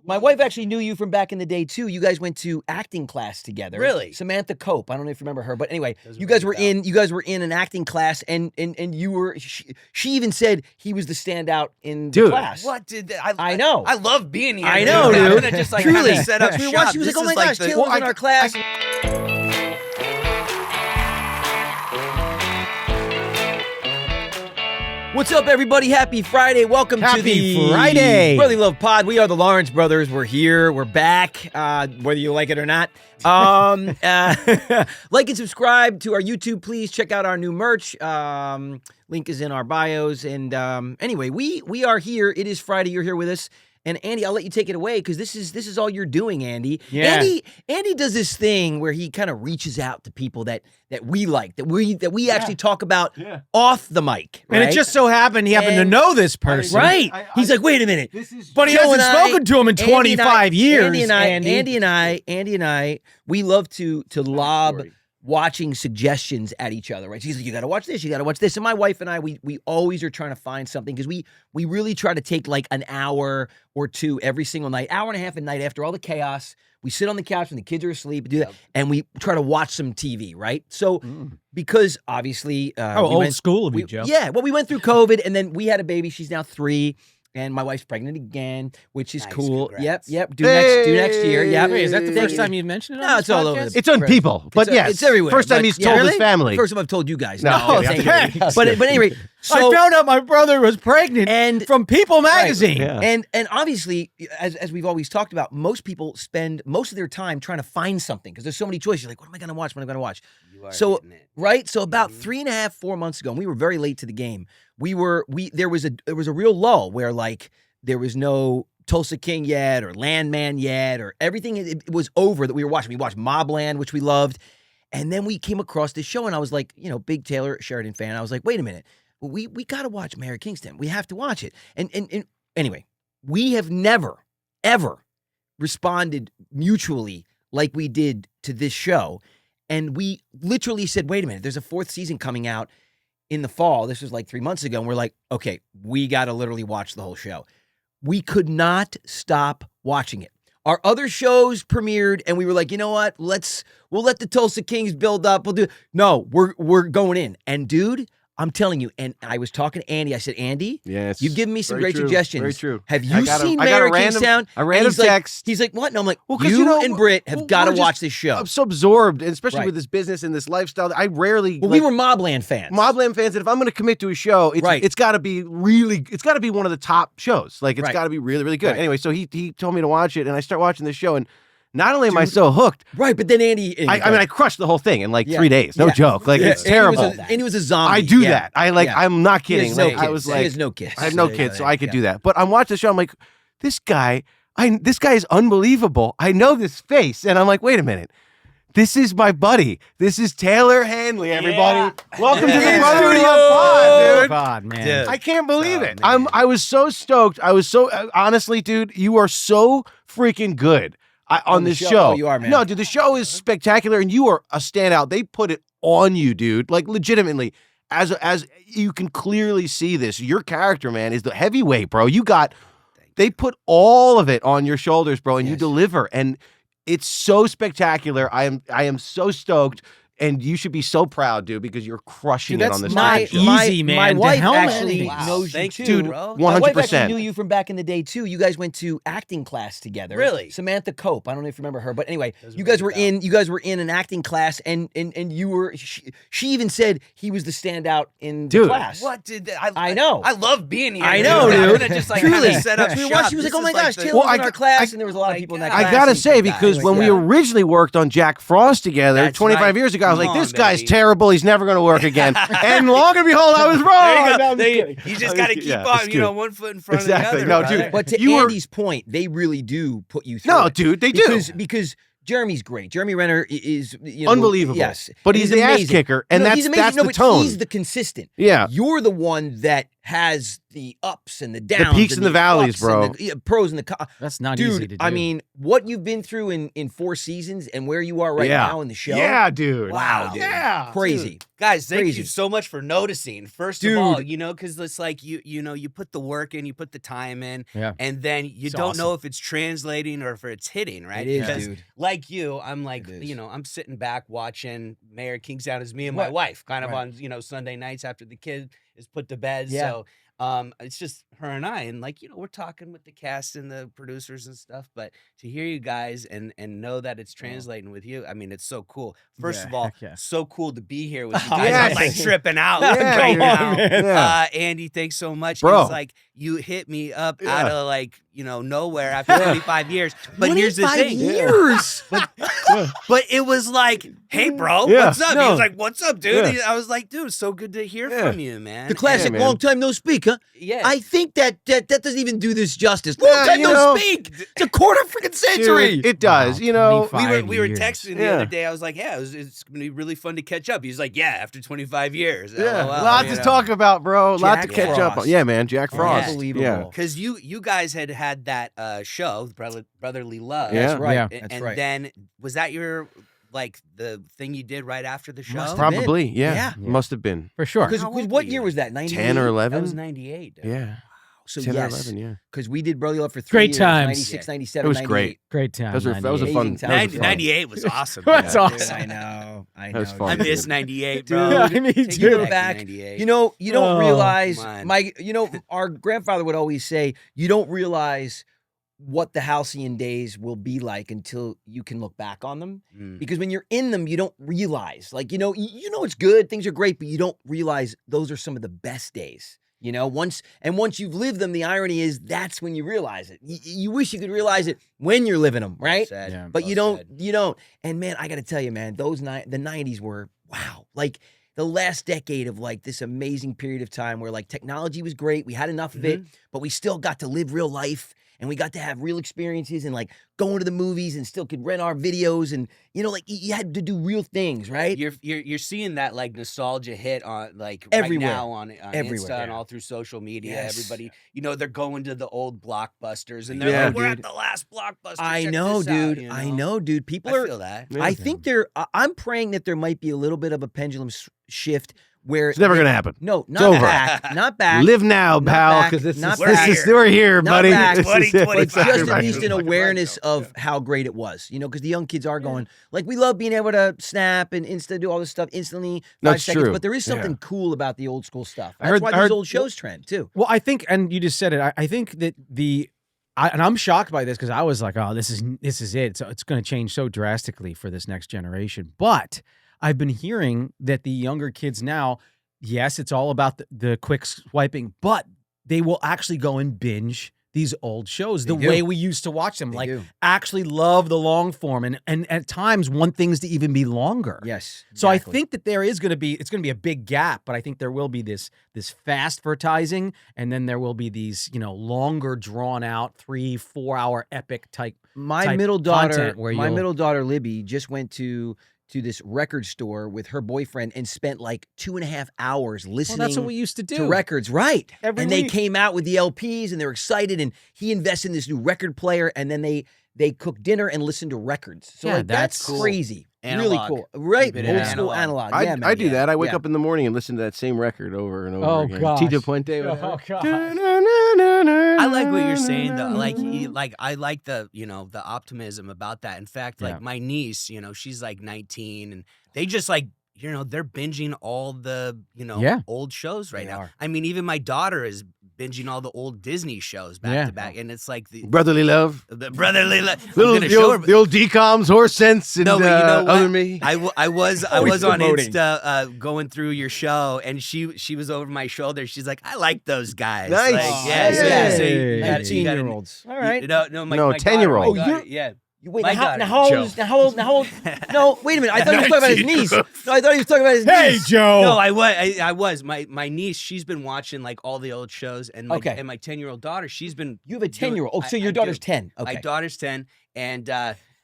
My wife actually knew you from back in the day too. You guys went to acting class together. Really? Samantha Cope. I don't know if you remember her, but anyway, you guys were in an acting class, and you were. She even said he was the standout in the class. What did I know? I love being here. I know, dude. I'm gonna just like Truly. kinda set up We were shop. watching, she was This like, "Oh my is gosh, the- Taylor was in our class." What's up, everybody? Happy Friday. Welcome to the Friday. Brotherly Love Pod. We are the Lawrence Brothers. We're here. We're back, whether you like it or not. Like and subscribe to our YouTube, please. Check out our new merch. Link is in our bios. And anyway, we are here. It is Friday. You're here with us. And Andy, I'll let you take it away because this is all you're doing, Andy. Yeah. Andy does this thing where he kind of reaches out to people that we like, that we actually talk about off the mic. Right? And it just so happened he happened to know this person. Right. He's like, wait a minute. But he hasn't spoken to him in 25 years. Andy and I, we love to lob watching suggestions at each other, right? She's like, you got to watch this, you got to watch this. And my wife and I, we always are trying to find something because we really try to take like an hour or two every single night, hour and a half a night after all the chaos. We sit on the couch when the kids are asleep, do that, and we try to watch some TV, right? So, because obviously... old school of you, Joe. Yeah, well, we went through COVID, and then we had a baby. She's now 3. And my wife's pregnant again, which is cool. Congrats. Yep. Do next year. Yep. Wait, is that the first time you've mentioned it? No, it's all over. It's on people, but yes, it's everywhere. First time but, he's told his family. First time I've told you guys. No, okay. But anyway, so I found out my brother was pregnant and from People magazine. Yeah. and obviously, as we've always talked about, most people spend most of their time trying to find something because there's so many choices. You're like, what am I going to watch? What am I going to watch? So right, so about 3.5, 4 months ago, and we were very late to the game. There was a real lull where like. There was no Tulsa King yet or Landman yet or everything. It was over that we were watching. We watched Mobland, which we loved. And then we came across this show and I was like, big Taylor Sheridan fan. I was like, wait a minute. We got to watch Mayor of Kingstown. We have to watch it. And anyway, we have never, ever responded mutually like we did to this show. And we literally said, wait a minute, there's a 4th season coming out in the fall. This was like 3 months ago. And we're like, okay, we got to literally watch the whole show. We could not stop watching it. Our other shows premiered, and we were like, you know what? We'll let the Tulsa Kings build up. No, we're going in. And dude, I'm telling you, and I was talking to Andy. I said, Andy, yes, you've given me some great suggestions. Very true. Have you seen Mayor of Kingstown? A random text. He's like, what? And I'm like, well, you and Britt have got to watch this show. I'm so absorbed, especially with this business and this lifestyle. I rarely. Well, we were Mobland fans. Mobland fans, and if I'm going to commit to a show, it's got to be really. It's got to be one of the top shows. Like it's got to be really, really good. Right. Anyway, so he told me to watch it, and I start watching this show, and. Not only am I so hooked, right? But then Andy, I crushed the whole thing in like 3 days. No joke, like it's terrible. And he was a zombie. I do that. I'm not kidding. I was like, he has no kids. I have no kids, so I could do that. But I'm watching the show. I'm like, this guy is unbelievable. I know this face, and I'm like, wait a minute. This is my buddy. This is Taylor Handley, everybody. Welcome to the Brotherly Love Pod, dude. God, man. Dude. I can't believe it. I was so stoked. I was so honestly, dude, you are so freaking good. On this show. Oh, you are, man. No, dude, the show is spectacular, and you are a standout. They put it on you, dude. Like, legitimately, as you can clearly see this, your character, man, is the heavyweight, bro. They put all of it on your shoulders, bro, and you deliver, and it's so spectacular. I am so stoked. And you should be so proud, dude, because you're crushing it on this show. Easy, man. My wife actually knows you too, dude, bro. 100%. My wife actually knew you from back in the day too. You guys went to acting class together. Really? Samantha Cope. I don't know if you remember her, but anyway, you guys were in an acting class, and you were. She even said he was the standout in the class. What did I know? I love being here. I know, dude. dude. I'm gonna just like Truly. set up We were shop. watching, she was like, This oh my is gosh, the- Taylor was in our class, and there was a lot of people in that class. I gotta and say, guys. because when we originally worked on Jack Frost together That's 25 right. years ago, I was like, Come this on, guy's baby. terrible. He's never going to work again. And long and behold, I was wrong. There you No, go. I'm just kidding. You just got to keep on, one foot in front Exactly. of the No, other. dude. brother. But to You were- Andy's point, they really do put you through. No, it. dude, they do. Because Jeremy's great. Jeremy Renner is Unbelievable. Yes, But he's the ass amazing. kicker, and he's amazing. that's No, the but tone. He's the consistent. Yeah. You're the one that has the ups and the downs, peaks and the valleys, bro. The pros and the cons. That's not easy to do. I mean, what you've been through in 4 seasons and where you are right now in the show. Yeah, dude. Wow, dude. Yeah. Crazy. Dude. Guys, thank Crazy. you so much for noticing. First of all, because it's like you put the work in, you put the time in, and then you don't know if it's translating or if it's hitting, right? It is, because dude. like you, I'm like, I'm sitting back watching Mayor of Kingstown as me and my wife, kind of on Sunday nights after the kid is put to bed. So it's just her and I, and we're talking with the cast and the producers and stuff, but to hear you guys and know that it's translating with you, I mean, it's so cool. First of all, so cool to be here with you guys. I'm like tripping out right now. Andy, thanks so much. Bro. It's like you hit me up out of nowhere after 25 years. But here's the thing. Years. But it was like, hey, bro, what's up? He was like, what's up, dude? I was like, dude, so good to hear from you, man. The classic long time no speak, huh? Yeah. I think that doesn't even do this justice. Long time no speak. It's a quarter freaking century. Dude, it does. We were texting the other day. I was like, it's gonna be really fun to catch up. He's like, after 25 years. Yeah, LOL, lots to talk about, bro. Lots to catch up on. Yeah, man, Jack Frost. Unbelievable. Because you guys had that show, Brotherly Love. Yeah. That's right. Yeah. That's and then was that your the thing you did right after the show? Must have Probably, been. yeah. Must have been. For sure. Because what year was that? 98? 10 or 11? That was 98. Dude. Yeah. So 10 yes, or 11, yeah. because we did Brotherly Love for 3 Great years. times. 96, 97, It was 98. great. Great time. That was a fun. Amazing That was fun. 98 was awesome. That's dude. awesome. I know. That was fun. I Dude. miss 98, Dude, bro. me Take too. it back. 98. You don't realize man. our grandfather would always say, you don't realize what the halcyon days will be like until you can look back on them. Because when you're in them, you don't realize. It's good, things are great, but you don't realize those are some of the best days. Once you've lived them, the irony is that's when you realize it. You wish you could realize it when you're living them, right? Yeah. But you don't. And man, I got to tell you, man, the 90s were, wow. Like the last decade of this amazing period of time where technology was great. We had enough of it, but we still got to live real life. And we got to have real experiences and going to the movies and still could rent our videos and you had to do real things, right? You're seeing that nostalgia hit on Everywhere. right now on Everywhere, Insta and all through social media. Yes. Everybody, they're going to the old blockbusters and they're like, we're at the last blockbuster. I Check know, this dude. out, I know, dude. People I feel that. I think I'm praying that there might be a little bit of a pendulum shift where It's never gonna happen. No, It's not over. back, not back. Live now, Not pal, back, because not we're here, Not buddy. back. This is it. But just at 25. least an awareness of how great it was, because the young kids are going, we love being able to snap and Insta do all this stuff instantly, 5 That's seconds, true. but there is something Yeah. cool about the old school stuff. I That's heard- why I these heard- old shows trend, too. Well, I think, and you just said it. I think that and I'm shocked by this because I was like, oh, this is it. So it's going to change so drastically for this next generation. But I've been hearing that the younger kids now, yes, it's all about the quick swiping, but they will actually go and binge these old shows the way we used to watch them. They do. Actually love the long form and at times want things to even be longer. Yes. So I exactly. think that there is going to be, it's going to be a big gap, but I think there will be this fast advertising, and then there will be these, longer drawn out 3-4 hour epic type. My middle daughter, content where my you'll- middle daughter Libby just went to this record store with her boyfriend and spent 2.5 hours listening. Well, that's what we used to do. to records, right? Every and they week. came out with the LPs and they're excited, and he invested in this new record player, and then they cooked dinner and listened to records. So Yeah, that's that's cool. crazy. Analog. Really cool. Right. Keep it Old school analog. analog. Yeah, man. I do that. I wake Yeah. up in the morning and listen to that same record over and over Oh, again. gosh. Tito Puente. Oh, God. I like what you're saying though. I like the the optimism about that. In fact, Yeah. my niece, she's 19 and they just they're binging all the old shows right They now. are. I mean, even my daughter is binging all the old Disney shows back to back, and it's the Brotherly Love. Brotherly Love. I'm Little, gonna show her. the old DComs, Horse Sense, and No, but you know what? Other Me. I was Always on promoting. Insta going through your show, and she was over my shoulder. She's like, I like those guys. Nice. Yeah. So Hey. you gotta- 19-year-olds. All right. No, my 10-year-old. daughter, Oh, you're- yeah. Wait, My now daughter, how old Joe. is, now how old? No, wait a minute. I thought he was talking about his niece. No, I thought he was talking about his Hey, niece. Joe. No, I was. My niece, she's been watching all the old shows, and my Okay. and my 10-year-old daughter, she's been. You have a doing- 10-year-old. Oh, so I your daughter's do. 10. Okay. My daughter's 10, and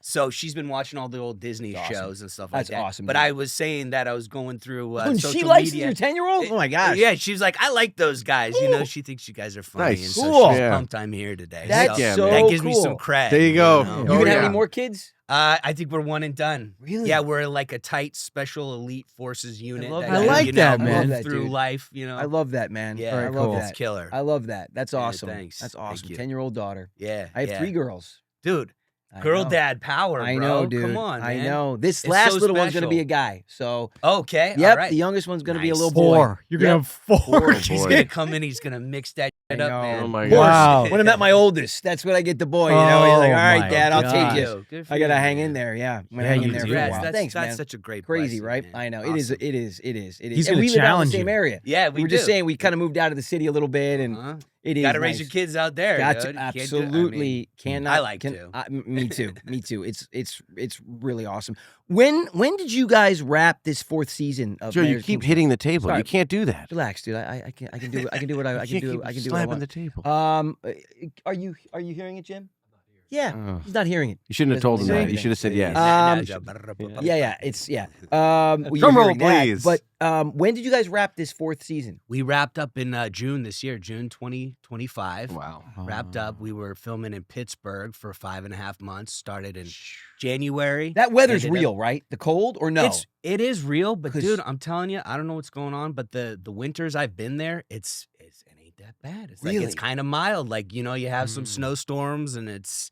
So she's been watching all the old Disney That's awesome. shows and stuff like That's that. awesome, But dude. I was saying that I was going through And social she likes media. your 10-year-old? Oh my gosh. Yeah, she was like, I like those guys. You know, Cool. she thinks you guys are funny. Nice. And so Cool. she's Yeah. pumped I'm here today. That's so yeah, so that gives me cool. some credit. There you go. know? You Oh, gonna have yeah. any more kids? I think we're one and done. Really? Yeah, we're like a tight special elite forces unit. love that, that. I like you that, know, man. move I love that, through dude. life, you know. I love that, man. Yeah, I Very love cool. that. It's killer. I love that. That's Yeah, awesome. thanks. That's Thank awesome. you. 10-year-old daughter. Yeah, I have yeah. 3 girls. Dude, I girl know. dad power, I bro. know, dude. Come on, I man. know. This It's last so little one's gonna be special. a guy. So Okay, yep, all right. the youngest one's gonna be a Nice. little boy. 4. You're gonna have 4. Oh, He's boy. gonna come in. He's gonna mix that shit I up, know. man. Oh, my Of course. Wow. When I met my oldest, that's when I get the boy. You know, he's like, Oh, all right, my Dad, I'll God. take you. Good for I gotta you, hang man. in there. Yeah, I'm gonna Yeah, hang in you there do, for a man. while. That's, Thanks, that's man. such a great Crazy, blessing, right? man. I know. Awesome. It is. It is. It is. It is. He's And gonna we live out in challenge the same you. area. Yeah, We were just saying we kind of moved out of the city a little bit, and it is. Gotta raise nice. your kids out there. Got dude. to, You can't do it. I absolutely mean, cannot. I like to. Me too. Me too. It's really awesome. When did you guys wrap this 4th season of? Joe, you Mayor of keep Kingstown? hitting the table. Sorry. You can't do that. Relax, dude. I can do I can do what I You can can't do. keep I can do what I slapping want. the table. Are you hearing it, Jim? Yeah, Oh. he's not hearing it. You shouldn't have told him Doesn't that. say You should have said yes. Yeah. It's yeah. Well, you're Drum roll, hearing that, please. But when did you guys wrap this 4th season? We wrapped up in June this year, June 2025. Wow. Wrapped up. We were filming in Pittsburgh for 5.5 months. Started in January. That weather's Ended up- real, right? The cold or no? It is real, but 'Cause- dude, I'm telling you, I don't know what's going on, but the winters I've been there, it ain't that bad. It's like Really? it's kind of mild. Like, you know, you have some snowstorms and it's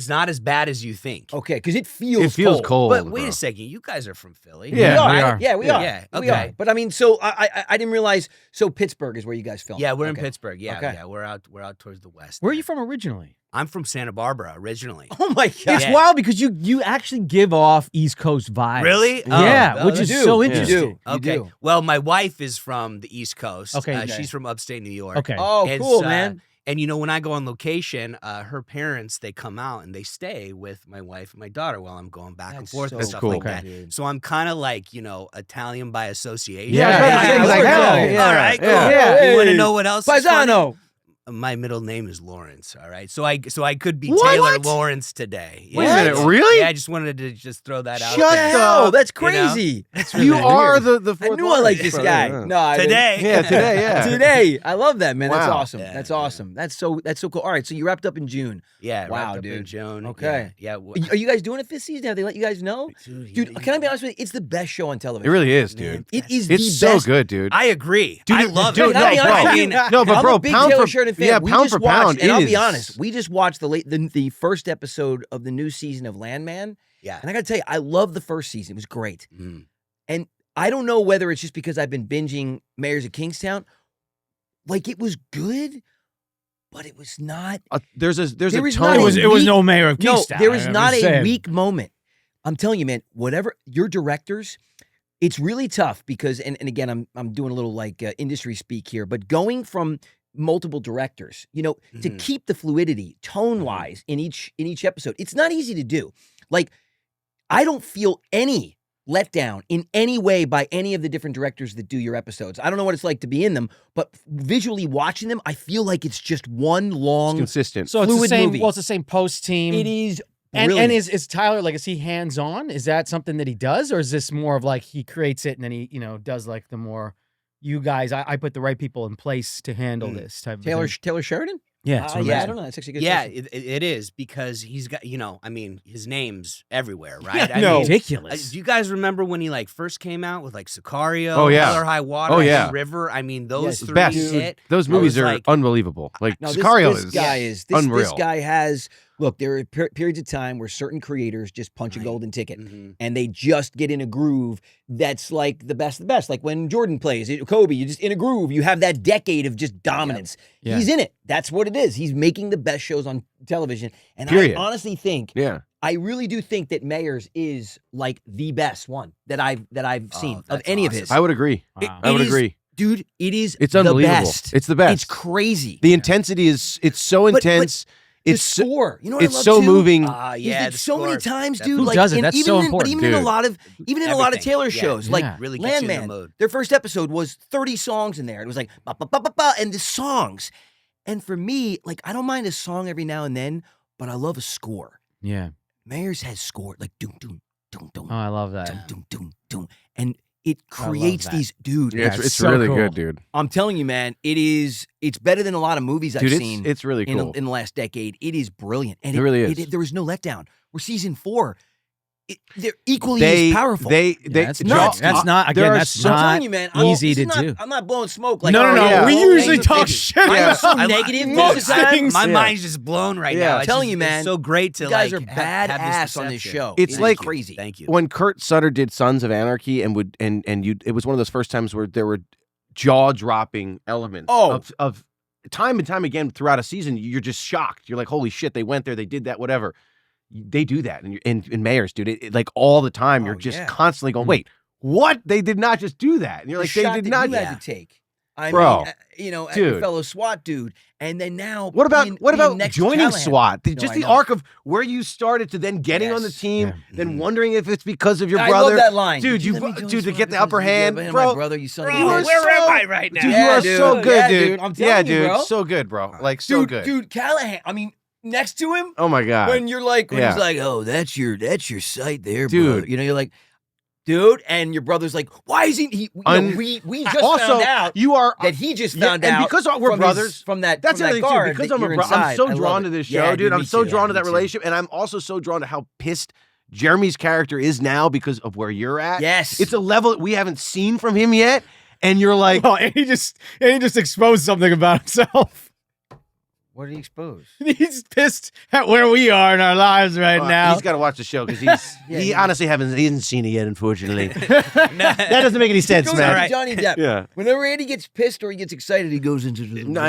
not as bad as you think. Okay, because it feels cold. But wait bro. a second, you guys are from Philly. Yeah, we are. we are. Yeah, we Yeah. are. Yeah, We okay. are. But I mean, so I didn't realize. So Pittsburgh is where you guys filmed. Yeah, we're in Okay. Pittsburgh. Yeah, Okay. yeah, we're out towards the west. Where are you from originally? I'm from Santa Barbara originally. Oh my god! It's Yeah. wild because you actually give off East Coast vibes. Really? Yeah, Oh, which that's- is so You interesting. do. Okay. You do. Well, my wife is from the East Coast. Okay, okay. She's from upstate New York. Okay. Oh, And cool, so, man. And you know, when I go on location, her parents, they come out and they stay with my wife and my daughter while I'm going back and That's forth so and stuff cool. like Okay. that. Dude. So I'm kind of like, you know, Italian by association. Yeah, Yeah, he's like, hell, yeah, All right, cool. yeah. You want to Hey. know what else is funny? Paisano. My middle name is Lawrence. All right, so I could be What? Taylor Lawrence today. Wait a Yeah. minute, really? Yeah, I just wanted to just throw that out. Shut there. Hell, up. that's You know? crazy. You are the I fourth knew I liked Lawrence, this bro. guy. Yeah. No, I didn't. Today. Yeah, today, yeah. Today, I love that, man. That's Wow. awesome. Yeah, That's yeah. awesome. That's so cool. All right, so you wrapped up in June. Yeah. Wow, wrapped up in dude. June. Okay. Yeah. Are you guys doing it this season? Have they let you guys know? Dude, can I be honest with you? It's the best show on It television. really is, Man, dude. It is It's the so best. good, dude. I agree. Dude, I love dude, it. Can I be no, honest bro. with you? No, but I'm bro, a big pound Taylor for Sheridan fan. yeah, We pound just for watched, pound. and it I'll is- be honest, we just watched the first episode of the new season of Landman, Yeah. and I gotta tell you, I love the first season. It was great, Mm. and I don't know whether it's just because I've been binging Mayors of Kingstown. Like it was good, but it was not. There's a There tone. is not a It was weak- no Mayor of No, Kingstown. there is I'm not a saying. weak moment. I'm telling you, man. Whatever your directors, it's really tough because, and again, I'm doing a little like industry speak here, but going from multiple directors, you know, to Mhm. keep the fluidity tone wise in each episode, it's not easy to do. Like, I don't feel any letdown in any way by any of the different directors that do your episodes. I don't know what it's like to be in them, but visually watching them, I feel like it's just one It's long. consistent. So it's the fluid same. movie. Well, it's the same post team. It is. And brilliant. is Tyler like, is he hands on? Is that something that he does, or is this more of like he creates it and then he does like the more you guys? I put the right people in place to handle this type of Taylor thing. Sheridan? Yeah, that's what I'm Yeah, I asking. don't know. That's actually a good. Yeah, question. it is because he's got, I mean, his name's everywhere, right? Yeah, I no. mean, Ridiculous. do you guys remember when he like first came out with like Sicario, Oh, yeah. Hell or High Water, Oh, yeah. and River? I mean, those Yes, three best. hit. Those I movies was are like- unbelievable. Like No, Sicario this is guy is this unreal. guy has. Look, there are periods of time where certain creators just punch a Right. golden ticket. Mhm. And they just get in a groove that's like the best of the best. Like when Jordan plays, Kobe, you're just in a groove. You have that decade of just dominance. Yeah. He's in it. That's what it is. He's making the best shows on television. And Period. I honestly think, Yeah. I really do think that Mayors is like the best one that I've seen of that's any of awesome. his. I would agree. Wow. I would It is- agree. Dude, it is It's the unbelievable. best. It's the best. It's crazy. The intensity is so But intense. The It's so, score. You know what I it's love so too? moving. Is Yeah, that the so many score. times, That's- dude. Who like, does it? and That's even so in, important. But even in a Dude. lot of Everything. Taylor Yeah. shows, Yeah. like Really gets you in the Landman, mood. their first episode was 30 songs in there. It was like ba ba ba ba ba, and the songs. And for me, like I don't mind a song every now and then, but I love a score. Yeah. Mayors has scored like doom doom doom doom. Oh, I love that. Doom doom doom doom, and it creates that. these dude. Yeah, it's so really cool. good, dude. I'm telling you, man, it's better than a lot of movies I've Dude, seen. it's really cool. in the last decade. It is brilliant, and It really is. there was no letdown. We're season 4. They're equally as powerful. That's nuts. That's not again. That's I'm not telling you, man. easy to do. I'm not blowing smoke. Like, No. yeah. We oh, usually thank talk you. shit. I'm so I- negative most most of the time. things. My Yeah. mind's just blown right Yeah. now. I'm It's telling just- you, man. It's so great to You guys like are have this badass on this perception. show. It's It is like- crazy. Thank you. When Kurt Sutter did Sons of Anarchy and it was one of those first times where there were jaw-dropping elements of time and time again throughout a season. You're just shocked. You're like, holy shit, they went there, they did that, whatever. They do that in Mayors, dude. It like all the time. You're just constantly going, wait, what? They did not just do that. And you're like, they did not. You had to take. I Bro, mean, as dude. a fellow SWAT dude, and then now What about being next to joining Callahan. SWAT? No, Just I the know. arc of where you started to then getting on the Yes. team, Yeah. then wondering if it's because of your I brother. love that line, dude. Did let me join To SWAT get the because upper you hand, have bro. my brother, you son of a you are bitch. where am so- I right now? Dude, Yeah, you are dude. so good, Yeah, dude. dude. I'm telling you, dude, bro. so good, bro. Like so good. Dude, Callahan. I mean, next to him, Oh my god. when you're like, when Yeah. he's like, oh, that's your sight there, Dude. brother. You know, you're like, dude, and your brother's like, why is he? We just also, found out you are that he just yeah, found and out because we're from brothers from that. That's from the that other thing guard too. Because that I'm a you're bro, I'm inside. so I love drawn it. to this Yeah, show, dude. I'm me so too. drawn to Me that too. relationship, and I'm also so drawn to how pissed Jeremy's character is now because of where you're at. Yes, It's a level that we haven't seen from him yet, and you're like, Well, and he just exposed something about himself. What did he expose? He's pissed at where we are in our lives right now. he's got to watch the show because he honestly hasn't seen it yet, unfortunately. That That doesn't make any sense, Goes man. into Right. Johnny Depp. Yeah. Whenever Andy gets pissed or he gets excited, he goes into the. No,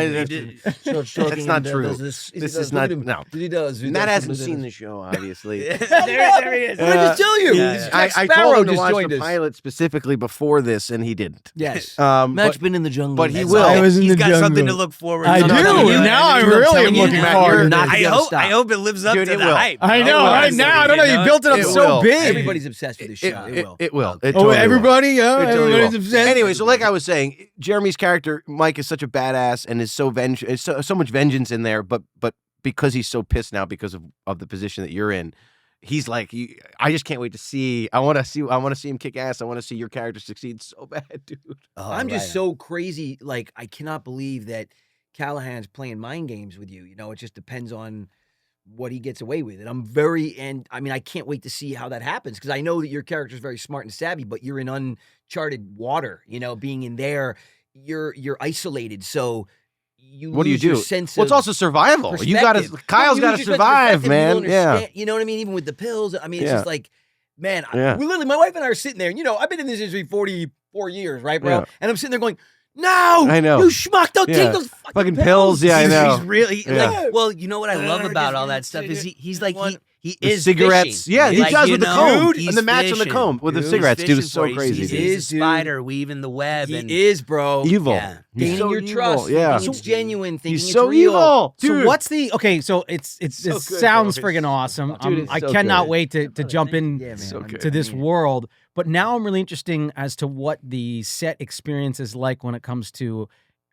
starts talking that's not and true. does This he does, is look not. at him. No, He does. He Matt does. hasn't seen the show, obviously. there he is. I just tell you, Yeah. I Jack told Sparrow him to just watch joined the us. pilot specifically before this, and he didn't. Yes, Um, Matt's but- been in the jungle. but he That's will. all. I was in He's the got something to jungle. look forward I to. do. I'm telling you, Now I I'm really telling am you, looking Matt, forward you're to not this. gonna I hope stop. it lives up Dude, to it the will. hype. I know. will. Right now, I don't know. You built it up It so will. big. Everybody's obsessed with this show. It will. It will. It Oh, totally will. everybody? Yeah, It totally everybody's will. obsessed. Anyway, so like I was saying, Jeremy's character Mike is such a badass and is so much vengeance in there, but because he's so pissed now because of the position that you're in, he's like, I just can't wait to see. I want to see him kick ass. I want to see your character succeed so bad, dude. I'm just so crazy. Like, I cannot believe that Callahan's playing mind games with you. You know, it just depends on what he gets away with. And I mean, I can't wait to see how that happens because I know that your character's very smart and savvy, but you're in uncharted water, you know, being in there, you're isolated. So What do you lose your do? sense Well, it's of also survival. You got to. perspective. Kyle's You got lose to your sense of survive, perspective, man. you don't Yeah. understand- you know what I mean? Even with the pills. I mean, it's Yeah. just like, man, Yeah. we literally, my wife and I are sitting there, and, you know, I've been in this industry 44 years, right, bro? Yeah. And I'm sitting there going, no, I know. you schmuck, don't Yeah. take those Fucking pills. Yeah, I know. He's really Yeah. like. Well, you know what I love about all that stuff is he's like he The is cigarettes. fishing. Yeah, he Like, does you with the know, comb. he's And the match on the fishing. comb with the He's cigarettes, dude, fishing is so for you. crazy, He's, dude. he's a Is, dude. spider weaving the web. He and is, bro. Evil. Yeah. He's Gaining so your evil. trust. Yeah. Thinking it's genuine. Thinking He's it's so real. evil, So dude. what's the okay? So it so good, sounds bro. friggin' awesome. Dude, it's I so cannot good. wait to jump in Yeah, man. So I'm- good. to this I mean, world. But now I'm really interested as to what the set experience is like when it comes to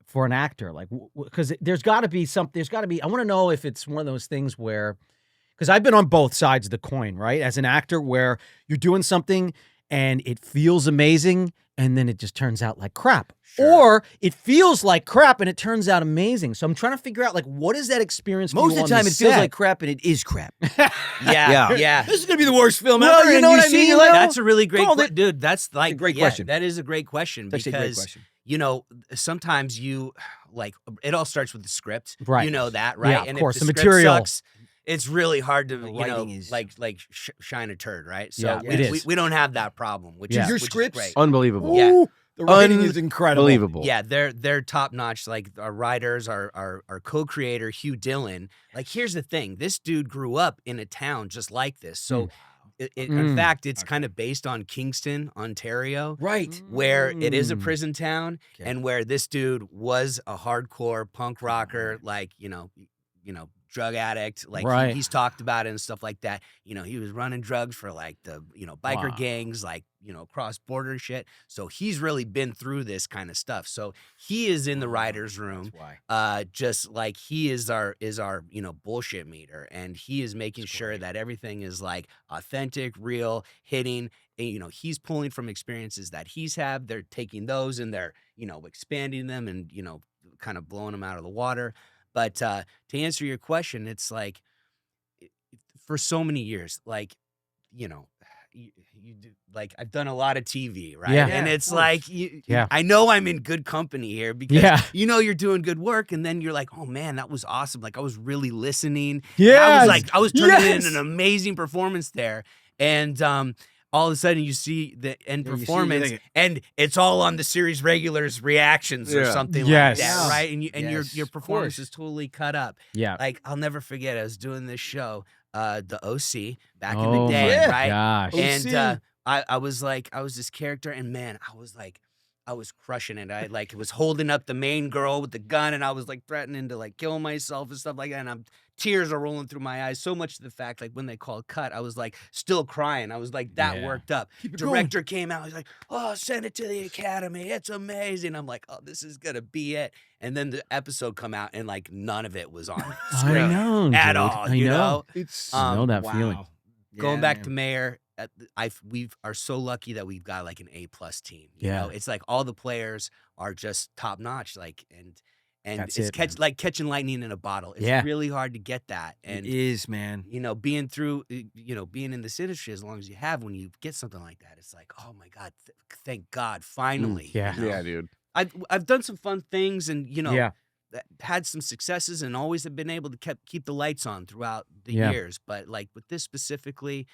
for an actor, like because there's got to be something. There's got to be. I want to know if it's one of those things where, because I've been on both sides of the coin, right? As an actor, where you're doing something and it feels amazing, and then it just turns out like crap. Or it feels like crap and it turns out amazing. So I'm trying to figure out, like, what is that experience? Most for of you the on time, it feels set? like crap, and it is crap. yeah. This is gonna be the worst film Well, ever. you and know what I see, mean, you're like, That's a really great Called it. dude. That's like a great yeah, question. That is a great question That's actually a great because question. you know sometimes you like it all starts with the script, Right. You know that, right? Yeah, of and course, if the the, material. script sucks, it's really hard to The you know writing is- shine a turd, right? So Yeah, we, it we, is. we don't have that problem, which Yeah. is Your which is scripts great. Unbelievable. Yeah. Ooh, the writing is incredible. Unbelievable. Yeah, they're top notch. Like our writers, our co-creator Hugh Dillon. Like, here's the thing: this dude grew up in a town just like this. So, in fact, it's kind of based on Kingston, Ontario, Right. where it is a Mm. prison town, Okay. and where this dude was a hardcore punk rocker, like drug addict. Like Right. he's talked about it and stuff like that. You know, he was running drugs for like the, biker gangs, like, cross border shit. So he's really been through this kind of stuff. So he is in the writer's room. Just like he is our bullshit meter. And he is making sure that everything is like authentic, real, hitting. And, he's pulling from experiences that he's had. They're taking those and they're, expanding them and, kind of blowing them out of the water. But to answer your question, it's like for so many years, like, you do, like I've done a lot of TV, right? Yeah. And it's like, I know I'm in good company here because you're doing good work, and then you're like, oh man, that was awesome. Like I was really listening. Yeah. I was turning in an amazing performance there. And all of a sudden you see the end performance and it's all on the series regulars reactions or something like that, right? And your performance is totally cut up. Yeah. Like I'll never forget, I was doing this show, the OC back in the day, right? Gosh. And I was this character, and man, I was crushing it. I was holding up the main girl with the gun, and I was like threatening to like kill myself and stuff like that. And tears are rolling through my eyes. So much to the fact, like when they called cut, I was like still crying. I was like that worked up. Director came out. He's like, "Oh, send it to the Academy. It's amazing." I'm like, "Oh, this is gonna be it." And then the episode come out, and like none of it was on screen at all. You know, it's I know that feeling. Going back to Mayor. We are so lucky that we've got like an A+ team. You know, it's like all the players are just top notch. Like and it's catching lightning in a bottle. It's really hard to get that. And it is, man. Being through, being in this industry as long as you have, when you get something like that, it's like, oh my God, thank God, finally. Yeah, dude. I've done some fun things, and had some successes, and always have been able to keep the lights on throughout the years. But like with this specifically,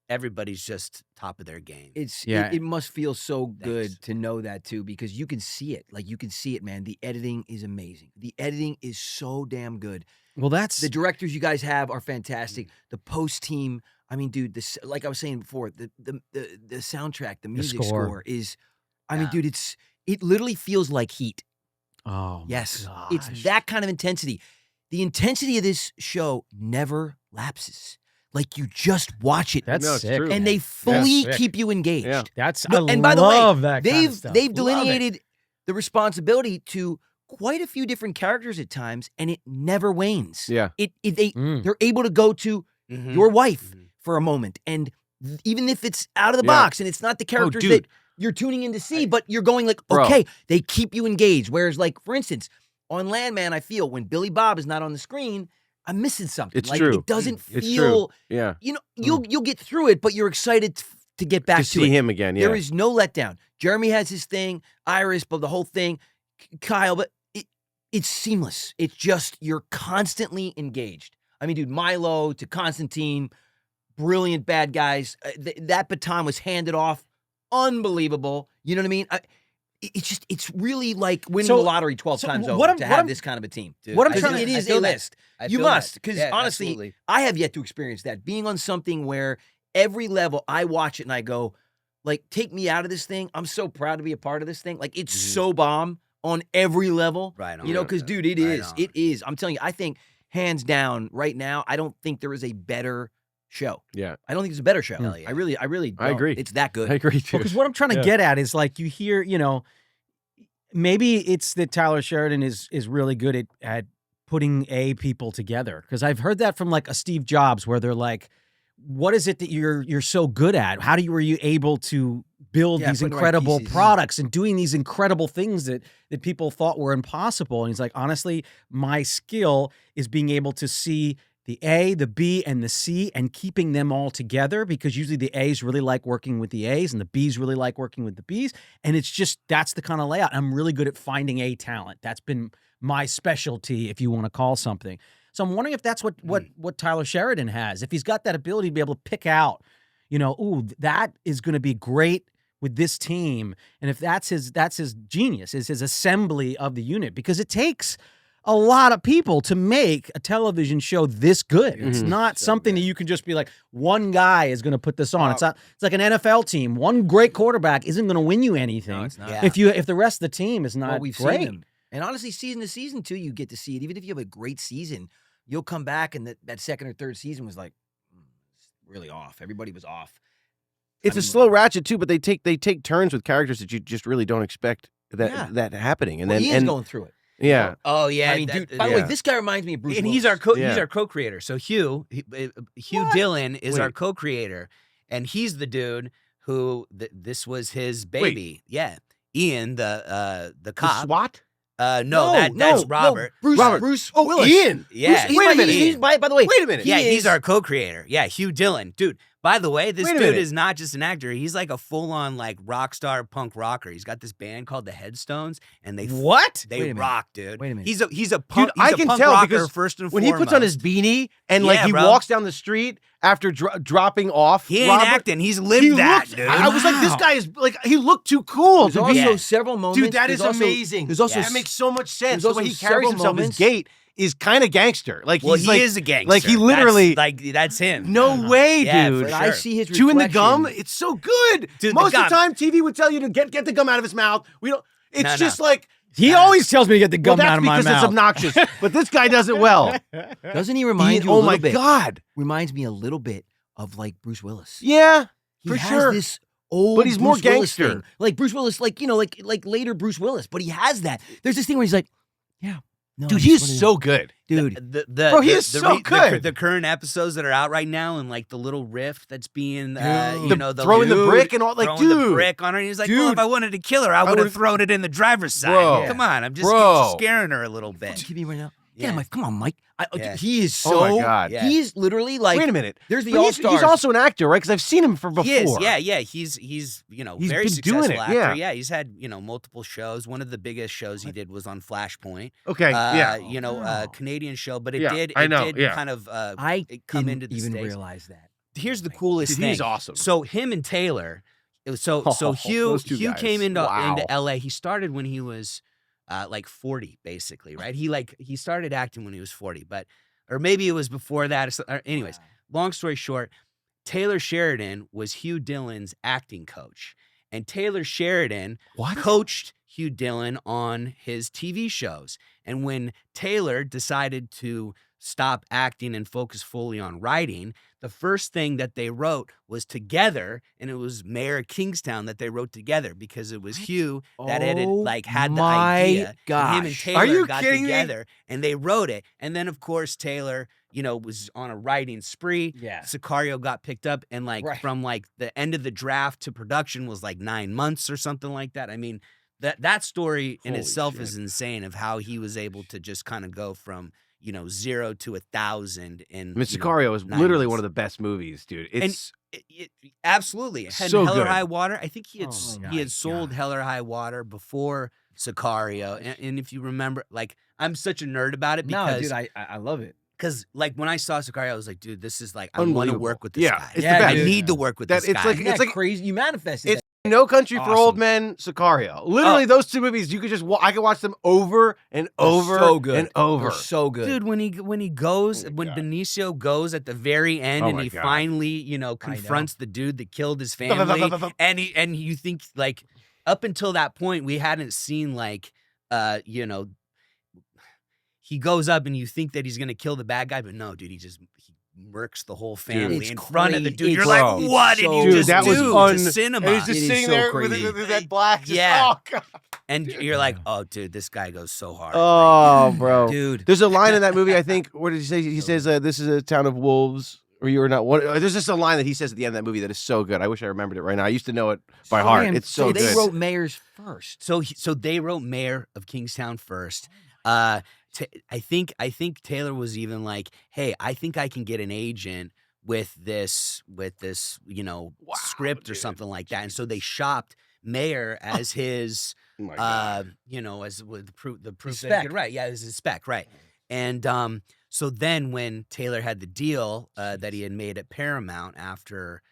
everybody's just top of their game. It must feel so good to know that too, because you can see it. Like you can see it, man. The editing is amazing. The editing is so damn good. Well, that's the directors you guys have are fantastic. The post team, I mean, dude, this, like I was saying before, the soundtrack, the music score is, I mean, dude, it literally feels like heat. Oh, yes, gosh. It's that kind of intensity. The intensity of this show never lapses. Like you just watch it. That's sick, and they fully keep you engaged. Yeah. And by the way, they've delineated the responsibility to quite a few different characters at times, and it never wanes. Yeah, they're able to go to your wife for a moment, and even if it's out of the box and it's not the characters that you're tuning in to see, but you're going like, okay, they keep you engaged. Whereas, like for instance, on Landman, I feel when Billy Bob is not on the screen, I'm missing something. It's like, true. It doesn't feel. It's true. Yeah. You'll get through it, but you're excited to get back to see him again. Yeah. There is no letdown. Jeremy has his thing, Iris, but the whole thing, Kyle, but it's seamless. It's just you're constantly engaged. I mean, dude, Milo to Constantine, brilliant bad guys. That baton was handed off, unbelievable. You know what I mean? It's really like winning the lottery 12 times over to have this kind of a team. Dude, what I'm trying to, it is a list. You must, because honestly, absolutely. I have yet to experience that. Being on something where every level I watch it and I go, like, take me out of this thing. I'm so proud to be a part of this thing. Like, it's so bomb on every level. Right on. Because, dude, it is. I'm telling you, I think hands down right now, I don't think there is a better show. Yeah. I don't think it's a better show. Yeah. I really don't. I agree. It's that good. I agree too. Because what I'm trying to get at is like you hear, maybe it's that Tyler Sheridan is really good at putting people together. Because I've heard that from like a Steve Jobs, where they're like, what is it that you're so good at? How were you able to build these incredible products and doing these incredible things that people thought were impossible? And he's like, honestly, my skill is being able to see the A, the B, and the C, and keeping them all together, because usually the A's really like working with the A's and the B's really like working with the B's. And it's just, that's the kind of layout. I'm really good at finding A talent. That's been my specialty, if you want to call something. So I'm wondering if that's what Tyler Sheridan has. If he's got that ability to be able to pick out, ooh, that is going to be great with this team. And if that's his genius, is his assembly of the unit, because it takes a lot of people to make a television show this good. It's not something that you can just be like, one guy is going to put this on. It's like an NFL team. One great quarterback isn't going to win you anything. No, it's not. If the rest of the team is not we've great. seen them. And honestly, season to season too, you get to see it. Even if you have a great season, you'll come back and that second or third season was like really off. Everybody was off. It's a slow ratchet too, but they take turns with characters that you just really don't expect that happening, and well, then Ian's going through it. Yeah. Oh yeah. I mean, dude. By the way, this guy reminds me of Bruce. And Willis. he's our co-creator. So Hugh Dillon is our co-creator, and he's the dude who this was his baby. Yeah, Ian, the cop. The SWAT. That's Robert. Bruce Willis. Ian. Yeah. Wait a minute. By the way, wait a minute. Yeah, he's our co-creator. Yeah, Hugh Dillon, dude. By the way, this dude is not just an actor. He's like a full-on like rock star punk rocker. He's got this band called the Headstones, and they rock, dude. Wait a minute. He's a punk. Dude, I can tell rocker because first and when foremost. he puts on his beanie and like he walks down the street after dropping off, he ain't acting. He's lived dude. I was like, this guy is like, he looked too cool. There's also several moments. Dude, that is amazing. There's also that makes so much sense. There's The way also he carries several himself, his moments- gait is kind of gangster. Like he is a gangster. Like he literally, that's him. No way, Yeah, dude. for But sure. I see his Chewing the reflection. gum, it's so good. Dude, Most the of the time, TV would tell you to get the gum out of his mouth. We don't. It's just like He always tells me to get the gum that's out of my because mouth. it's obnoxious. But this guy does it well. Doesn't he remind you? Oh a my little bit? God. Reminds me a little bit of like Bruce Willis. Yeah, He for has sure. this old, But he's more Bruce Willis gangster. thing. Like Bruce Willis, like like later Bruce Willis. But he has that. There's this thing where he's like, yeah, no, Dude, I he just is wanna- so good. dude. Bro, he is so good. The current episodes that are out right now, and like the little riff that's being, Dude. the Throwing the dude brick and all, like, throwing the dude. brick on her. And he's like, well, if I wanted to kill her, I would have would've- thrown it in the driver's side. Bro. Come on, I'm just Bro. scaring her a little Fucking bit. kidding me right now. Yeah. Yeah, Mike. Come on, Mike. Yeah. He is Oh so. my God. Yeah. He's literally like. Wait a minute. There's the But all he's stars. also an actor, right? Because I've seen him from before. He is, yeah. He's He's very been successful doing it, actor. yeah. He's had multiple shows. One of the biggest shows he did was on Flashpoint. Okay, yeah. Canadian show, but it Yeah, did. I know, yeah. kind of. I come didn't into the even States. realize that. Here's the coolest Dude, thing. he's awesome. So him and Taylor. So Hugh those two guys. came into Wow. LA. He started when he was like 40, basically, right? He started acting when he was 40, or maybe it was before that. Anyways, long story short, Taylor Sheridan was Hugh Dillon's acting coach, and Taylor Sheridan coached Hugh Dillon on his TV shows. And when Taylor decided to stop acting and focus fully on writing, the first thing that they wrote was together, and it was Mayor of Kingstown that they wrote together because it was Hugh that had the idea. And him and Taylor Are you got kidding me? together and they wrote it. And then of course Taylor, was on a writing spree. Yeah. Sicario got picked up, and from the end of the draft to production was like 9 months or something like that. I mean, that story in Holy itself shit. is insane of how he was able to just kind of go from 0 to 1,000 in. Sicario is 9 literally months. one of the best movies, dude. It's Absolutely. And so Hell or good. High Water. I think he had Oh my he had sold God. Hell or High Water before Sicario. And if you remember, I'm such a nerd about it No, because dude, I love it. when I saw Sicario, I was like, dude, this is I want to Unbelievable. work with this Yeah, guy. it's the I best. need to work with That- this it's guy. like- Isn't that crazy. You manifested It's that. No Country for Old Awesome. Men, Sicario. Literally, those two movies, you could just I could watch them over and over so good. and over. They're so good. Dude, when he goes, Oh my when God. Benicio goes at the very end, Oh and my he God. finally, confronts the dude that killed his family, Ba-ba-ba-ba-ba-ba. and you think up until that point we hadn't seen he goes up and you think that he's gonna kill the bad guy, but no, dude, he murks the whole family it's in front of the crazy. dude. You're It's like, so- what did it's you so just Dude, that was do un- to cinema? And he's just It is sitting so there crazy. with that black. Just, Yeah. Oh, God. And you're like, oh, dude, this guy goes so hard. Oh, bro. Dude. There's a line in that movie, I think. What did he say? He says, this is a town of wolves. Or you are not one. There's just a line that he says at the end of that movie that is so good. I wish I remembered it right now. I used to know it by heart. Man, It's so they good. wrote Mayors first. So they wrote Mayor of Kingstown first. I think Taylor was even like, hey, I think I can get an agent with this script or dude. something like that. And so they shopped Mayor as his Oh my God. as with the proof that spec. he could write. Yeah, it was his spec, right. And so then when Taylor had the deal that he had made at Paramount after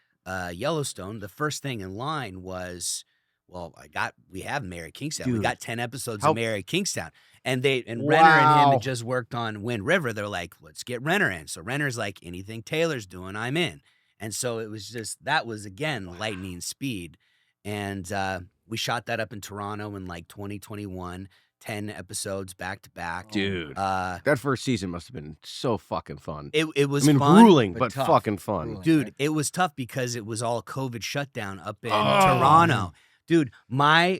Yellowstone, the first thing in line was, well, we have Mayor of Kingstown. We Dude. got 10 episodes How- of Mayor of Kingstown. And Renner and him Wow. had just worked on Wind River. They're like, let's get Renner in. So Renner's like, anything Taylor's doing, I'm in. And so it was that was again lightning speed. And we shot that up in Toronto in 2021. 10 episodes back to back. Dude, that first season must have been so fucking fun. It was I mean, fun, grueling, but tough. fucking fun. Grueling. dude. It was tough because it was all COVID shutdown up in Toronto. Dude, my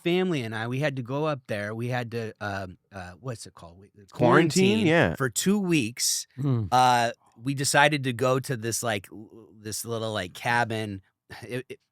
family and I, we had to go up there. We had to what's it called? Quarantine? Yeah. For 2 weeks. We decided to go to this little like cabin.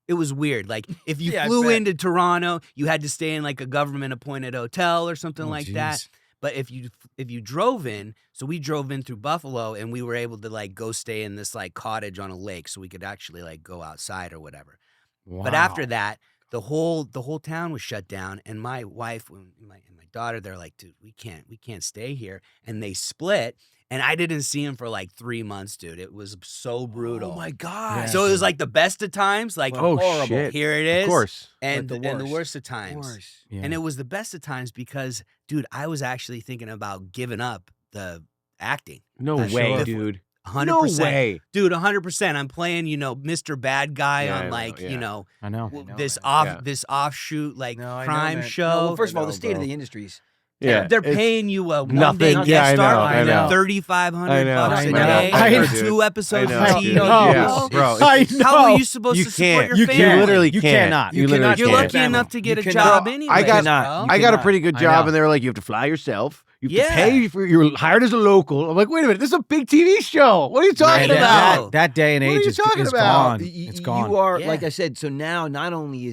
It was weird. Like if you flew into Toronto, you had to stay in like a government appointed hotel or something like that. But if you drove in, so we drove in through Buffalo, and we were able to like go stay in this like cottage on a lake, so we could actually like go outside or whatever. Wow. But after that, the whole town was shut down, and my wife and my daughter, they're like, dude, we can't stay here, and they split. And I didn't see him for like 3 months, dude. It was so brutal. Oh my God. So it was like the best of times, like horrible. Shit. Here it is. Of course. And But the worst of times. Yeah. And it was the best of times because, dude, I was actually thinking about giving up the acting. No That way, show. dude. 100%. No way. Dude, 100%. I'm playing, Mr. Bad Guy Yeah, on I like, know, I know. this man. this offshoot like No, I know, crime man. show. Well, first of all, I know, the state of bro. the industries. Yeah. They're it's- paying you a nothing. one-day Yeah, guest star, I know. $3,500 I a know. day, I know, for dude. 2 episodes I of know, TV. dude. Yeah, bro. I How are know. you supposed You to support can't. your You family? can't. literally You can't. cannot. You You literally cannot. You're can't. lucky Family. enough to get You a cannot. job anyway. I got- You cannot. I got a pretty good I job, know. and they were like, you have to fly yourself. You have to Yeah. pay for. You're hired as a local. I'm like, wait a minute, this is a big TV show. What are you talking Man, about? That day and What are age you is talking about? gone. Y- It's y- gone. You are, Yeah. like I said, so now not only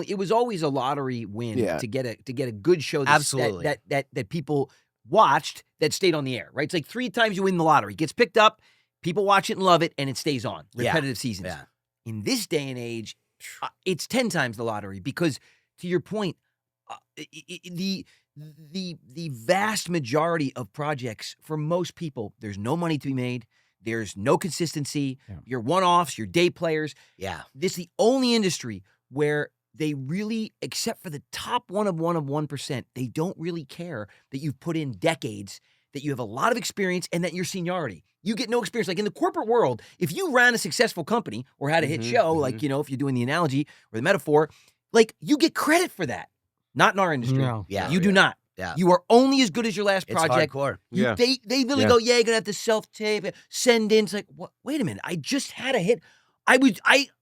it was always a lottery win Yeah. to get a good show Absolutely. that people watched that stayed on the air, right? It's like 3 times you win the lottery. It gets picked up, people watch it and love it, and it stays on. Yeah. Repetitive seasons. Yeah. In this day and age, it's 10 times the lottery because, to your point, the vast majority of projects, for most people, there's no money to be made. There's no consistency. Yeah. You're one-offs, you're day players. Yeah. This is the only industry where they really, except for the top 1%, they don't really care that you've put in decades, that you have a lot of experience, and that your seniority. You get no experience. Like in the corporate world, if you ran a successful company or had a hit show, like, if you're doing the analogy or the metaphor, like you get credit for that. Not in our industry. No. Yeah. You do not. Yeah. You are only as good as your last It's project. hardcore. You- Yeah. They literally Yeah. go, yeah, you're gonna have to self-tape, send in. It's like, what? Wait a minute, I just had a hit.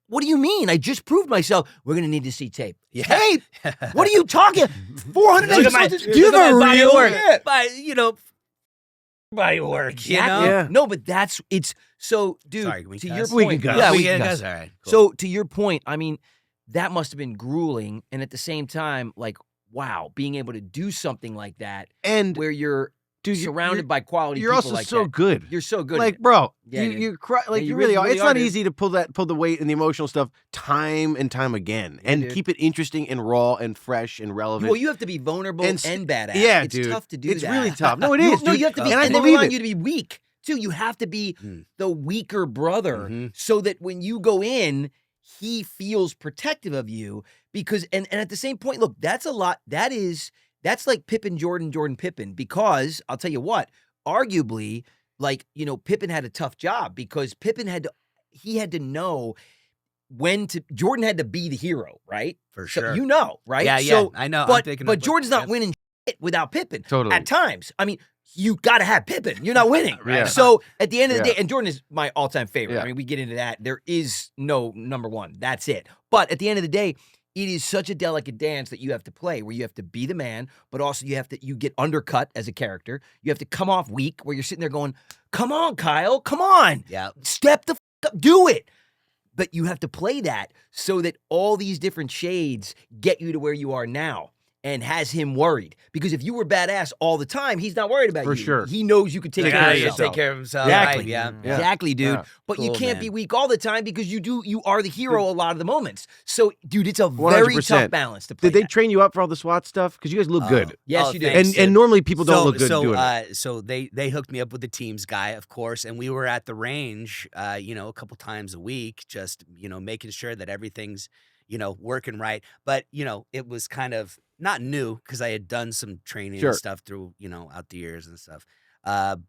What do you mean? I just proved myself. We're gonna need to see tape. Yeah. Tape? What are you talking? 400 Look at my, episodes? do you have a body real- work? Yeah. Body work. Exactly. Yeah. No, but it's so, dude. Sorry, can we to cuss? your We point, can cuss. yeah, we we can can cuss. cuss. All right. Cool. So to your point, I mean, that must have been grueling, and at the same time, like, wow, being able to do something like that, And where you're dude, surrounded by quality you're people also like so that. good. You're so good. Like, at it. bro, Yeah, you dude. you cry, like Yeah, you really are. really It's are, not dude. easy to pull the weight and the emotional stuff time and time again, Yeah, and dude. keep it interesting and raw and fresh and relevant. Well, you have to be vulnerable and, And badass. yeah, it's dude. tough to do It's that. really tough. No, it You- is. No, dude. you have to be, and I and they believe rely on it. you to be weak too. You have to be Mm. the weaker brother, Mhm. so that when you go in, he feels protective of you. Because, and at the same point, look, that's a lot. That's like Pippen, Jordan, Pippen. Because I'll tell you what, arguably, like, Pippen had a tough job because Pippen had to know when to. Jordan had to be the hero, right? For So, sure. right? Yeah, So, I know. I'm But picking up but what- Jordan's not yeah. winning shit without Pippen. Totally. At times, I mean, you got to have Pippen. You're not winning. Yeah. So at the end of the Yeah. day, and Jordan is my all-time favorite. Yeah. I mean, we get into that. There is no number one. That's it. But at the end of the day, it is such a delicate dance that you have to play, where you have to be the man, but also you get undercut as a character. You have to come off weak, where you're sitting there going, "Come on, Kyle, come on, Yeah. step the f- up, do it." But you have to play that so that all these different shades get you to where you are now, and has him worried. Because if you were badass all the time, he's not worried about For you. sure. He knows you could take The care guy of should yourself. take care of himself. Exactly. Right, yeah. Yeah. Exactly, dude. Yeah. But you Cool, can't man. be weak all the time because you are the hero a lot of the moments. So, dude, it's a very 100%. tough balance to play. Did they that. train you up for all the SWAT stuff? Because you guys look good. Yes, you did. thanks. And normally people don't look good doing it. So they hooked me up with the teams guy, of course, and we were at the range, a couple times a week, just making sure that everything's working right. But it was kind of not new because I had done some training Sure. and stuff through out the years and stuff.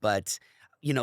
But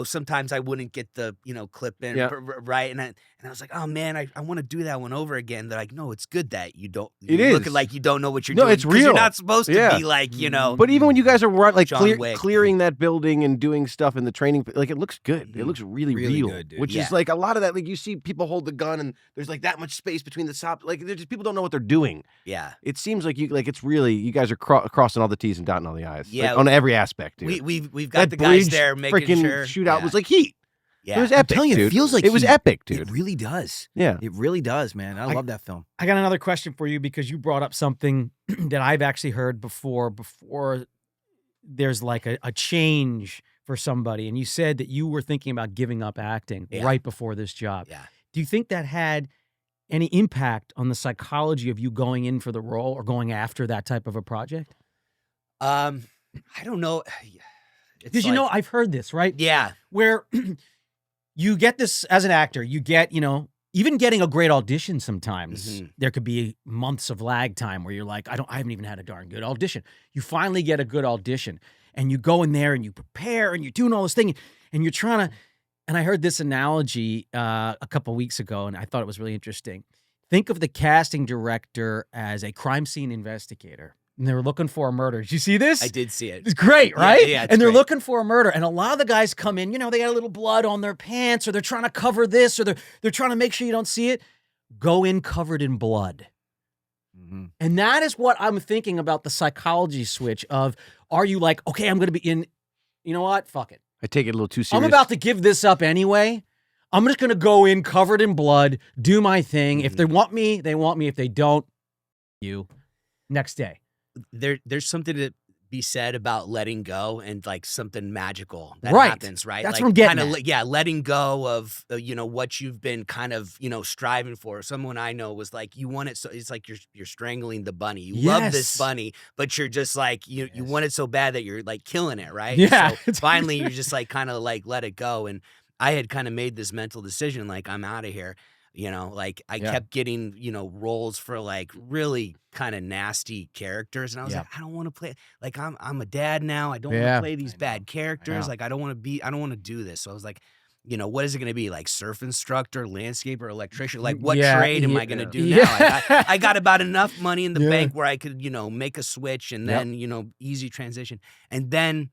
sometimes I wouldn't get the, clip in right. And I was like, oh man, I want to do that one over again. They're like, no, it's good that you don't. You're looking like you don't know what you're doing. No, it's real. You're not supposed to be like, But even when you guys are like John clearing that building and doing stuff in the training, like it looks good. It looks really real, good, dude. which is like a lot of that. Like you see people hold the gun and there's like that much space between the top. Like people don't know what they're doing. Yeah. It seems like it's really, you guys are crossing all the T's and dotting all the I's. Yeah. Like, on every aspect, dude. We've got that the guys there making sure. Shootout yeah. was like heat. Yeah. It was epic, I'm telling you, dude. it feels like it was heat. epic, dude. It really does. Yeah. It really does, man. I love that film. I got another question for you because you brought up something that I've actually heard before there's like a change for somebody. And you said that you were thinking about giving up acting right before this job. Yeah. Do you think that had any impact on the psychology of you going in for the role or going after that type of a project? I don't know. Because, I've heard this, right? Yeah. Where you get this as an actor, you get, even getting a great audition sometimes, there could be months of lag time where you're like, I haven't even had a darn good audition. You finally get a good audition and you go in there and you prepare and you're doing all this thing and you're trying to, and I heard this analogy a couple weeks ago and I thought it was really interesting. Think of the casting director as a crime scene investigator. And they were looking for a murder. Did you see this? I did see it. It's great, right? Yeah, and they're looking for a murder. And a lot of the guys come in, they got a little blood on their pants, or they're trying to cover this, or they're trying to make sure you don't see it. Go in covered in blood. Mm-hmm. And that is what I'm thinking about the psychology switch of, are you like, okay, I'm going to be in, you know what? Fuck it. I take it a little too serious. I'm about to give this up anyway. I'm just going to go in covered in blood, do my thing. If they want me, they want me. If they don't, next day. There's something to be said about letting go and like something magical that Right. happens, right? That's like what I'm getting at. letting go of what you've been kind of striving for. Someone I know was like, you want it, so it's like you're strangling the bunny. You love this Yes. bunny, but you're just like you want it so bad that you're like killing it, right? Yeah. So finally, you're just like kind of like let it go. And I had kind of made this mental decision, like I'm out of here. Like I kept getting, roles for like really kind of nasty characters. And I was like, I don't want to play, like I'm a dad now. I don't want to play these bad characters. Like I don't want to do this. So I was like, what is it going to be? Like surf instructor, landscaper, electrician? Like what trade am I going to do now? I got about enough money in the bank where I could, make a switch and then, easy transition. And then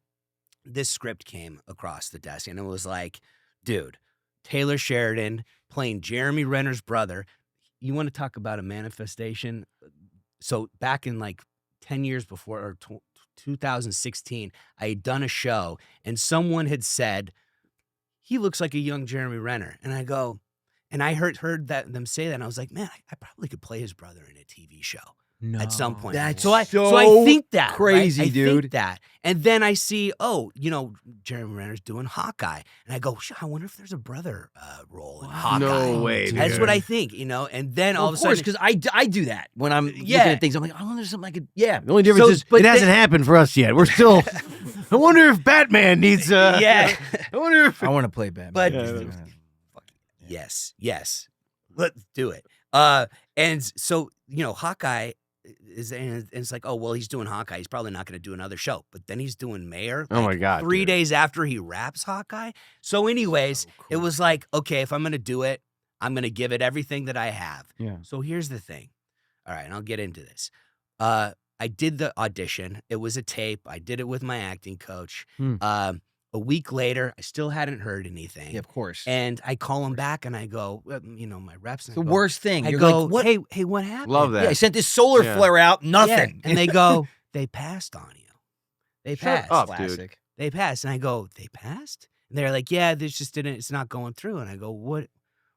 this script came across the desk and it was like, dude, Taylor Sheridan playing Jeremy Renner's brother. You want to talk about a manifestation? So back in like 10 years before, or 2016, I had done a show and someone had said, he looks like a young Jeremy Renner. And I go, and I heard them say that and I was like, man, I probably could play his brother in a TV show. No. At some point. That's so I think that. crazy, right? I dude. think that. And then I see, Jeremy Renner's doing Hawkeye. And I go, I wonder if there's a brother role in Hawkeye. No way, That's dude. what I think, And then all of a Of course, sudden. because I do that when I'm looking at things. I'm like, I wonder if something I could, The only difference is it hasn't happened for us yet. We're still, I wonder if Batman needs, I wonder if. I want to play Batman. But yes. Let's do it. And so, Hawkeye is, and it's like, oh, well, he's doing Hawkeye. He's probably not going to do another show. But then he's doing Mayor. Oh my God. 3 dude. days after he wraps Hawkeye. So anyways, it was like, okay, if I'm going to do it, I'm going to give it everything that I have. Yeah. So here's the thing. All right, and I'll get into this. I did the audition. It was a tape. I did it with my acting coach. A week later, I still hadn't heard anything. Yeah, of course. And I call him back and I go, my reps. The worst thing. I You're go, like, what? Hey, what happened? Love that. Yeah, I sent this solar flare out. Nothing. Yeah. And they go, they passed on you. They Shut passed. up, Classic. dude. They passed. And I go, they passed? And they're like, yeah, this just didn't, it's not going through. And I go, what?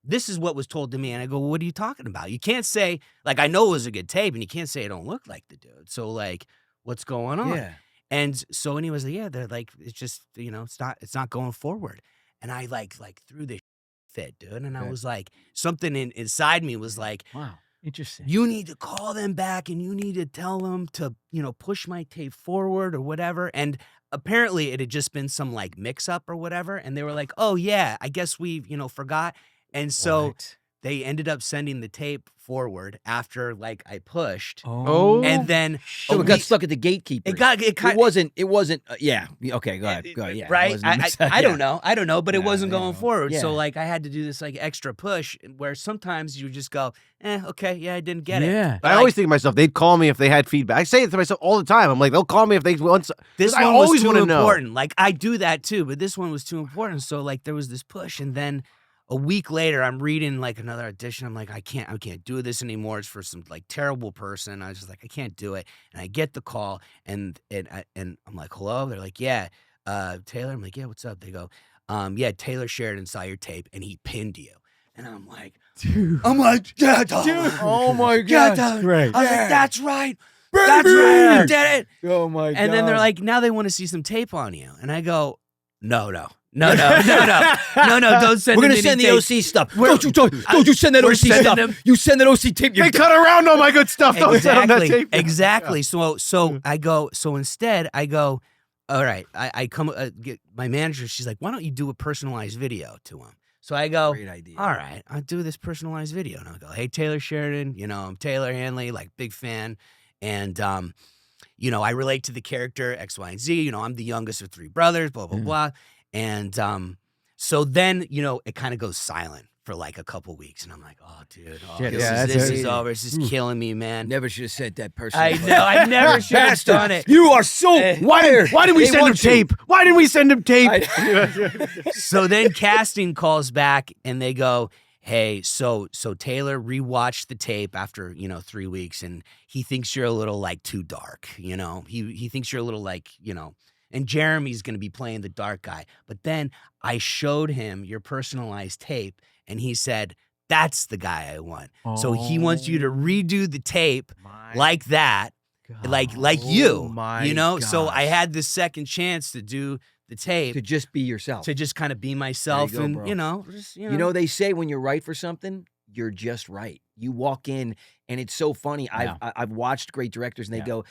This is what was told to me. And I go, what are you talking about? You can't say, like, I know it was a good tape, and you can't say I don't look like the dude. So, like, what's going on? Yeah. And so anyways, yeah, they're like, it's just, it's not going forward. And I like threw this fit, dude. And I was like, something inside me was like, Wow. Interesting. you need to call them back and you need to tell them to, push my tape forward or whatever. And apparently it had just been some like mix up or whatever. And they were like, oh yeah, I guess we, forgot. And so they ended up sending the tape forward after like I pushed. Oh. And then So it got stuck at the gatekeeper. It wasn't. Yeah. Okay. Go ahead. Go ahead. Yeah. Right. I don't know, but it wasn't going forward. Yeah. So like I had to do this like extra push where sometimes you just go, okay, yeah, I didn't get it. Yeah. But I always think to myself, they'd call me if they had feedback. I say it to myself all the time. I'm like, they'll call me if they want. This I one always was too want to know. important. Like I do that too, but this one was too important. So like there was this push, and then a week later, I'm reading like another audition. I'm like, I can't do this anymore. It's for some like terrible person. I was just like, I can't do it. And I get the call, and I'm like, hello. They're like, yeah, Taylor. I'm like, yeah, what's up? They go, yeah, Taylor Sheridan saw your tape and he pinned you. And I'm like, yeah, dude. Oh my Yeah, God. dude. Great. I was like, that's right. Baby! That's right. You did it. Oh my God. And then they're like, now they want to see some tape on you. And I go, no, don't send we're them gonna any send the tape. OC stuff. Don't you send that we're OC sending stuff. them- You send that OC tape. They cut around all my good stuff. Don't send them that tape. Exactly. So I go. So instead, I go. All right. I come get my manager. She's like, why don't you do a personalized video to him? So I go. Great idea. All right, I'll do this personalized video, and I go, hey, Taylor Sheridan. I'm Taylor Handley, like big fan, and I relate to the character X, Y, and Z. I'm the youngest of 3 brothers. Blah blah blah. And so then, it kind of goes silent for like a couple weeks. And I'm like, oh, dude, Shit, this is over. This is killing me, man. Never should have said that person. I know. I never should have done it. You are so Why didn't we send him tape? Why didn't we send him tape? So then casting calls back and they go, hey, so Taylor rewatched the tape after, 3 weeks, and he thinks you're a little like too dark. He thinks you're a little like, and Jeremy's going to be playing the dark guy. But then I showed him your personalized tape, and he said, that's the guy I want. So he wants you to redo the tape like that, like you, So I had this second chance to do the tape. To just be yourself. To just kind of be myself. There you go, and, bro. They say when you're right for something, you're just right. You walk in, and it's so funny. Yeah. I've watched great directors, and they go,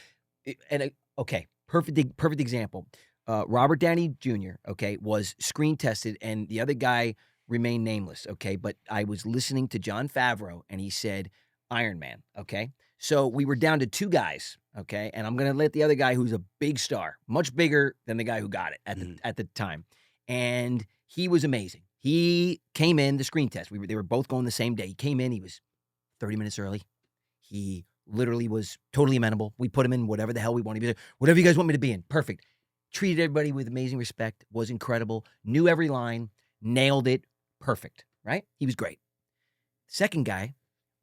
okay, perfect example. Robert Downey Jr., okay, was screen tested, and the other guy remained nameless, okay? But I was listening to Jon Favreau, and he said Iron Man, okay? So we were down to 2 guys, okay? And I'm going to let the other guy, who's a big star, much bigger than the guy who got it at the time, and he was amazing. He came in the screen test. They were both going the same day. He came in. He was 30 minutes early. He literally was totally amenable. We put him in whatever the hell we wanted to be. Whatever you guys want me to be in. Perfect. Treated everybody with amazing respect. Was incredible. Knew every line. Nailed it. Perfect. Right? He was great. Second guy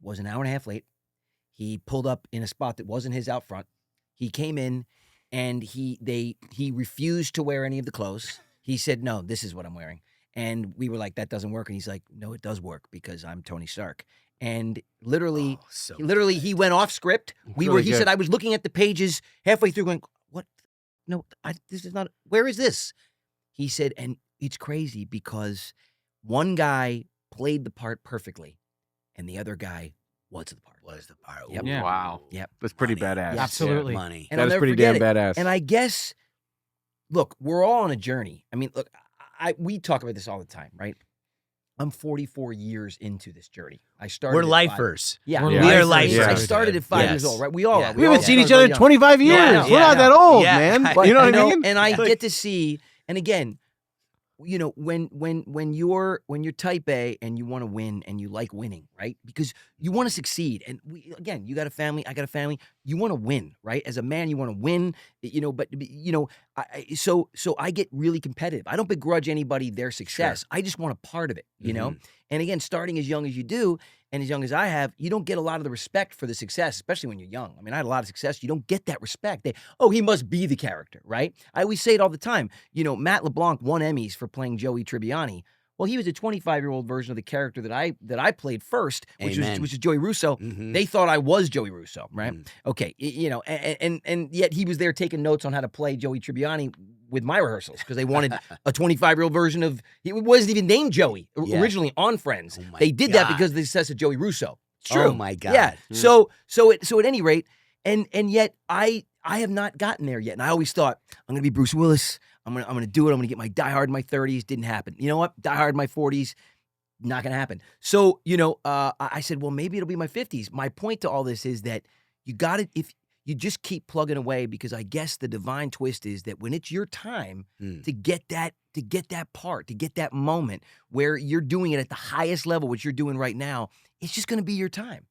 was an hour and a half late. He pulled up in a spot that wasn't his out front. He came in and he refused to wear any of the clothes. He said, no, this is what I'm wearing. And we were like, that doesn't work. And he's like, no, it does work because I'm Tony Stark. And literally, he went off script. He said, I was looking at the pages halfway through going, what? No, this is not, where is this? He said, and it's crazy because one guy played the part perfectly and the other guy was the part. Yep. Yeah. Wow. Yep. That's pretty badass. Yeah. Absolutely. Money. And That I'll is never pretty forget damn it. badass. And I guess, look, we're all on a journey. I mean, look, we talk about this all the time, right? I'm 44 years into this journey. I started. We're at lifers. Yeah, We're We are lifers. lifers. Yeah. I started at 5 years old, right? We all Yeah. are. We haven't all seen each started other in young. 25 years. Yeah, We're not yeah. that old, Yeah. man. But, You know what I know, mean? and I get to see, and again, when you're type A and you want to win and you like winning, right? Because you want to succeed. And you got a family, I got a family. You want to win, right? As a man, you want to win, but so I get really competitive. I don't begrudge anybody their success. I just want a part of it, know? And again, starting as young as you do, and as young as I have, you don't get a lot of the respect for the success, especially when you're young. I mean, I had a lot of success. You don't get that respect. He must be the character, right? I always say it all the time. Matt LeBlanc won Emmys for playing Joey Tribbiani. Well, he was a 25-year-old version of the character that I played first, which is Joey Russo. They thought I was Joey Russo, right? Okay, and yet he was there taking notes on how to play Joey Tribbiani with my rehearsals because they wanted a 25-year-old version of. He wasn't even named Joey originally on Friends. They did that because of the success of Joey Russo. It's true. Oh my God. Yeah. So at any rate, and yet I have not gotten there yet, and I always thought I'm gonna be Bruce Willis. I'm gonna do it. I'm gonna get my Die Hard in my 30s. Didn't happen. You know what? Die Hard in my 40s. Not going to happen. So, I said, well, maybe it'll be my 50s. My point to all this is that you got it. If you just keep plugging away, because I guess the divine twist is that when it's your time to get that part, to get that moment where you're doing it at the highest level, which you're doing right now, it's just going to be your time,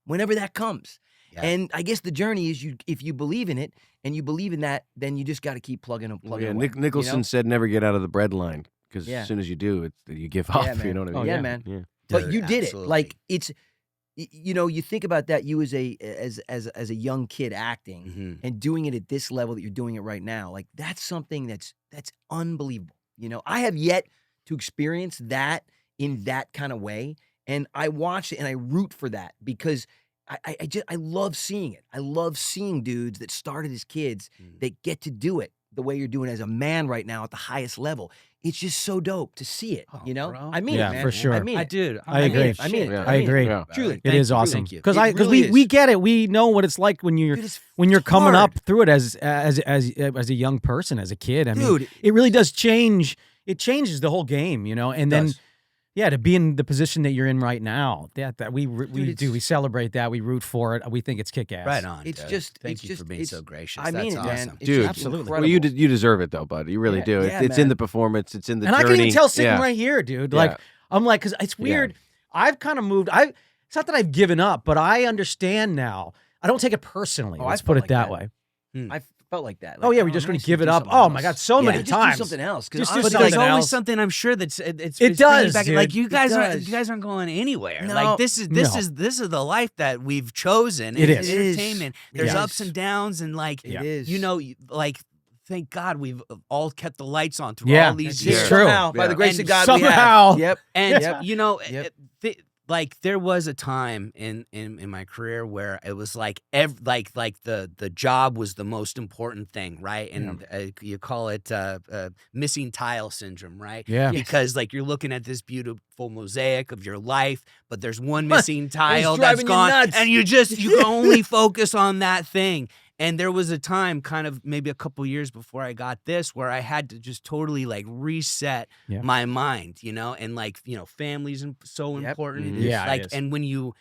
whenever that comes. Yeah. And I guess the journey is if you believe in it and you believe in that, then you just got to keep plugging away. Nicholson said never get out of the bread line. Because as soon as you do, you give up. Yeah, you know what I mean? Yeah, man. Yeah. But you did it. Like it's, you think about that. You as a young kid acting and doing it at this level that you're doing it right now. Like that's something that's unbelievable. I have yet to experience that in that kind of way, and I watch it and I root for that because I love seeing it. I love seeing dudes that started as kids that get to do it the way you're doing as a man right now at the highest level. It's just so dope to see it, Bro. I mean, man. For sure. I mean, I agree. I mean, I agree. Yeah. Truly, it is awesome because really we get it. We know what it's like when you're coming up through it as a young person, as a kid. I mean, it really does change. It changes the whole game, and then. Yeah, to be in the position that you're in right now, that we celebrate that, we root for it, we think it's kick ass. Right on. Thank you for being so gracious. I mean, that's awesome. Man, dude. Absolutely. Well, you deserve it though, bud. You really do. It's in the performance. It's in the journey. And I can even tell sitting right here, dude. Like I'm like, because it's weird. I've kind of moved. It's not that I've given up, but I understand now. I don't take it personally. Let's put it that way. I felt like that. Like, we're just going to give it up. Oh my God, so many times. Do something else. But there's always something. I'm sure it does. Back, like you guys aren't going anywhere. No. Like this is the life that we've chosen. It is entertainment. There's ups and downs, and like it is. Like thank God we've all kept the lights on through all these years. It's true. By the grace of God, somehow. We have. And like there was a time in my career where it was like the job was the most important thing, right? And you call it missing tile syndrome, right? Yeah. Because like you're looking at this beautiful mosaic of your life, but there's one missing tile that's gone, and you can only focus on that thing. And there was a time, kind of maybe a couple years before I got this, where I had to just totally like reset my mind, and like family's so important. Yeah, like and when you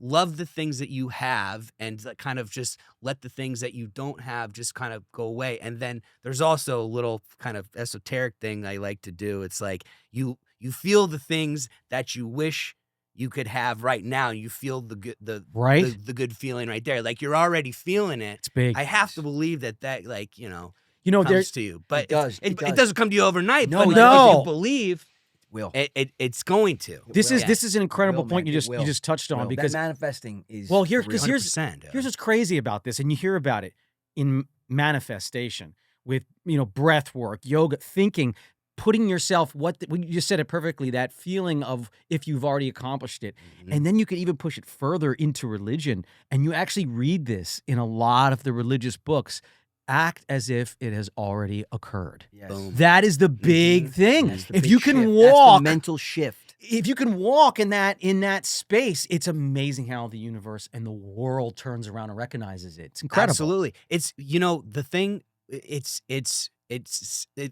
love the things that you have and kind of just let the things that you don't have just kind of go away. And then there's also a little kind of esoteric thing I like to do. It's like you feel the things that you wish you could have right now. You feel the good feeling right there. Like you're already feeling it. It's big. I have to believe that comes to you, but it doesn't come to you overnight. No, but no. If you believe, it's going to. This is an incredible point you just touched on because that manifesting is here's here's what's crazy about this, and you hear about it in manifestation with breath work, yoga, thinking. Putting yourself, you just said it perfectly, that feeling of if you've already accomplished it. And then you could even push it further into religion. And you actually read this in a lot of the religious books. Act as if it has already occurred. Yes. That is the big thing. If you can shift. walk. That's the mental shift. If you can walk in that space, it's amazing how the universe and the world turns around and recognizes it. It's incredible. Absolutely. It's, the thing, it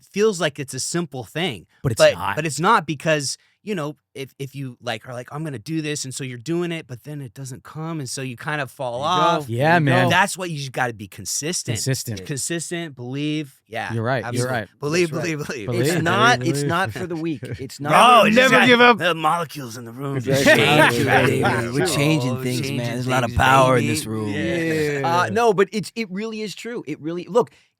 feels like it's a simple thing, but it's not. But it's not because if you are like I'm gonna do this, and so you're doing it, but then it doesn't come, and so you kind of fall off. Yeah, man. That's what you got to be consistent. Believe. Yeah, you're right. Absolutely. You're right. Believe. It's not. It's not for the weak. It's not. No, never give up. The molecules in the room. We're changing things, man. There's a lot of power in this room. Yeah. No, but it really is true. It really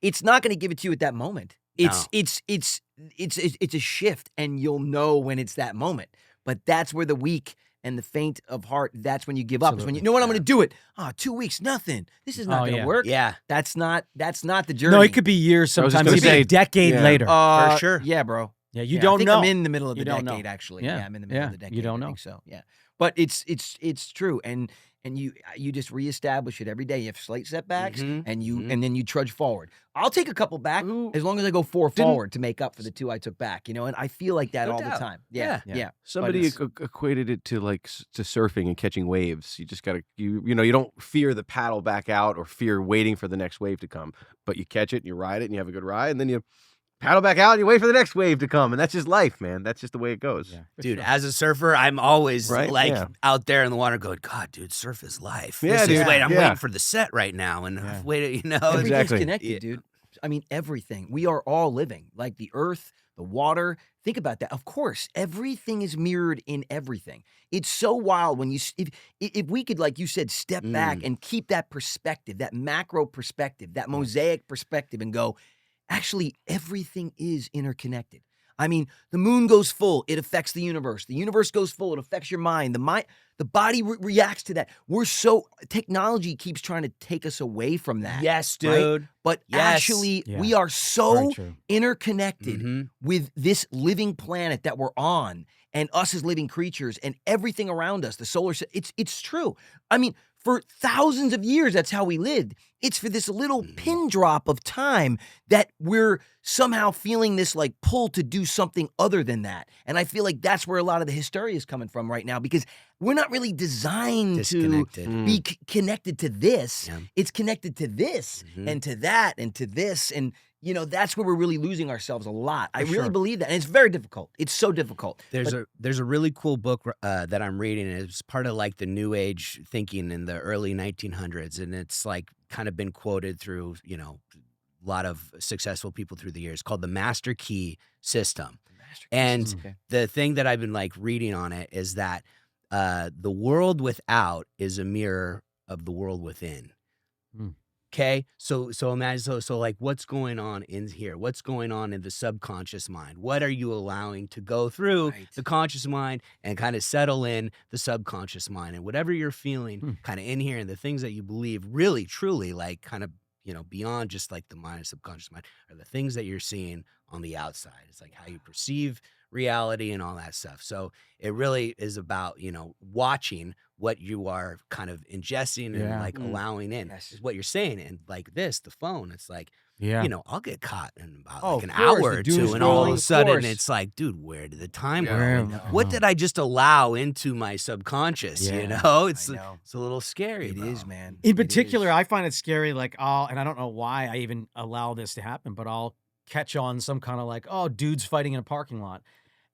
it's not going to give it to you at that moment. It's a shift, and you'll know when it's that moment. But that's where the weak and the faint of heart, that's when you give up. It's when you know what, I'm going to do it. 2 weeks, nothing. This is not going to work. Yeah. That's not the journey. No, it could be years sometimes. It could be a decade later. For sure. Yeah, bro. Yeah, you don't know. I'm in the middle of the decade, know. actually. Yeah. I'm in the middle of the decade. You don't know. I think so, yeah. But it's true. And you just reestablish it every day. You have slight setbacks, and then you trudge forward. I'll take a couple back as long as I go 4 forward to make up for the 2 I took back. And I feel like that all the time. Yeah. Somebody equated it to to surfing and catching waves. You just gotta you don't fear the paddle back out or fear waiting for the next wave to come, but you catch it and you ride it and you have a good ride, and then you paddle back out and you wait for the next wave to come. And that's just life, man. That's just the way it goes. Yeah, Dude, sure. as a surfer, I'm always Right? like Yeah. out there in the water going, God, dude, surf is life. Yeah, This is, dude. wait, I'm Yeah. waiting for the set right now. And Yeah. wait, Everything's Exactly. connected, Yeah. dude. I mean, everything. We are all living. Like the earth, the water. Think about that. Of course, everything is mirrored in everything. It's so wild when if we could, like you said, step back and keep that perspective, that macro perspective, that mosaic perspective, and go, actually, everything is interconnected. I mean, the moon goes full, it affects the universe. The universe goes full, it affects your mind. The body reacts to that. Technology keeps trying to take us away from that. Yes, right? dude. But Yes. actually, Yeah. we are so Very true. interconnected Mhm. with this living planet that we're on, and us as living creatures, and everything around us, the solar system. It's true. I mean, for thousands of years, that's how we lived. It's for this little pin drop of time that we're somehow feeling this like pull to do something other than that. And I feel like that's where a lot of the hysteria is coming from right now, because we're not really designed Disconnected. to be connected to this. Yeah. It's connected to this and to that and to this. And, that's where we're really losing ourselves a lot. I really believe that. And it's very difficult. It's so difficult. There's a really cool book that I'm reading. It's part of like the new age thinking in the early 1900s, and it's like kind of been quoted through a lot of successful people through the years, called the Master Key System. And Okay. the thing that I've been like reading on it is that the world without is a mirror of the world within. Hmm. Okay, so imagine so like what's going on in here? What's going on in the subconscious mind? What are you allowing to go through Right. the conscious mind and kind of settle in the subconscious mind? And whatever you're feeling kind of in here, and the things that you believe really, truly, like kind of beyond just like the mind and subconscious mind, are the things that you're seeing on the outside. It's like how you perceive reality and all that stuff. So it really is about watching what you are kind of ingesting and like allowing in. Yes. Is what you're saying. And like the phone, it's like, Yeah. I'll get caught in about Oh, like an of course, hour the or doom two, and all of scrolling, a of sudden course. it's like, dude, where did the time go? Yeah. And what did I just allow into my subconscious? Yeah. It's I know. it's a little scary. It bro. is, man. In It particular, is. I find it scary. Like, and I don't know why I even allow this to happen, but I'll catch on some kind of like, dudes fighting in a parking lot,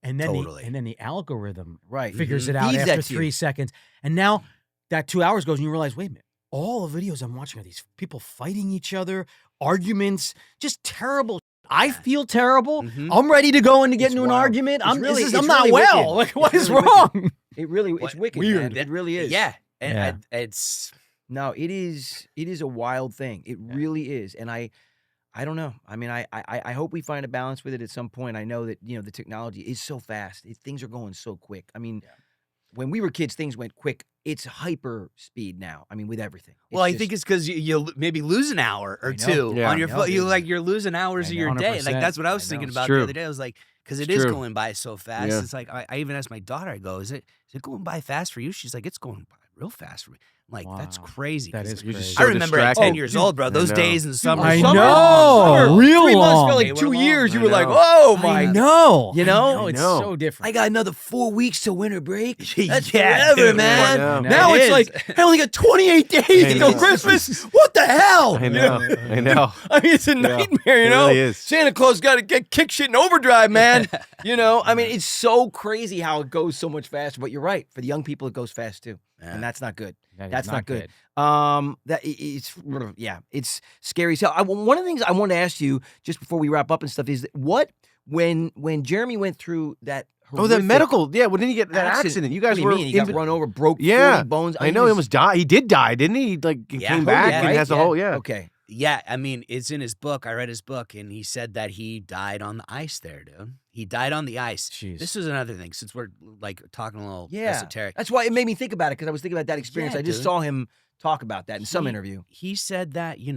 and then Totally. the algorithm Right. figures it out Feeds after that to you. 3 seconds, and now that 2 hours goes, and you realize, wait a minute, all the videos I'm watching are these people fighting each other, arguments, just terrible. I feel terrible. Mhm. I'm ready to go in to get It's into an wild. argument. It's I'm really- I'm it's not really well. wicked. Like, what It's is really wrong? It's What- wicked, weird. man. It really is. Yeah. And Yeah. it's No, it is a wild thing. It really is. And I don't know. I mean, I hope we find a balance with it at some point. I know that, the technology is so fast. Things are going so quick. I mean, when we were kids, things went quick. It's hyper speed now. I mean, with everything. Well, I think it's because you maybe lose an hour or I know. two Yeah. on your I know, phone. dude. You're losing hours I of know. your day. Like 100%. that's what I was I know. thinking It's about true. the other day. I was like, because it It's is true. going by so fast. Yeah. It's like I even asked my daughter. I go, is it going by fast for you? She's like, it's going by real fast for me. I'm like, that's Wow. crazy. That 'cause is You're just crazy. I so remember at distracted. 10 years old, bro. Those know. days in summer. I summer- know. summer- Real 3 months long. felt like They 2 were years. long. You were I like, know. oh I my. know. You know? I it's I know. so different. I got another 4 weeks till winter break. That's Yeah, forever, dude. man. I know. Now It it's is. like I only got 28 days I until know. Christmas. What the hell? I know. I know. I mean, it's a nightmare, It know? really is. Santa Claus got to get kick shit in overdrive, man. I mean, it's so crazy how it goes so much faster. But you're right. For the young people, it goes fast too. And that's not good. That is That's not good. It's scary. So one of the things I wanted to ask you just before we wrap up and stuff is when Jeremy went through that Oh, that horrific medical. Yeah, well, didn't he get that accident? You guys what do were. you mean? He got run over, broke 40 bones. I know he almost died. He did die, didn't he? Like he Yeah. came Oh, back yeah. and right? has a whole yeah. Okay. Yeah, I mean, it's in his book. I read his book, and he said that he died on the ice there, dude. He died on the ice. Jeez. This is another thing, since we're like talking a little Yeah. esoteric. That's why it made me think about it because I was thinking about that experience. Yeah, I just dude. saw him talk about that in some He- interview. He said that, he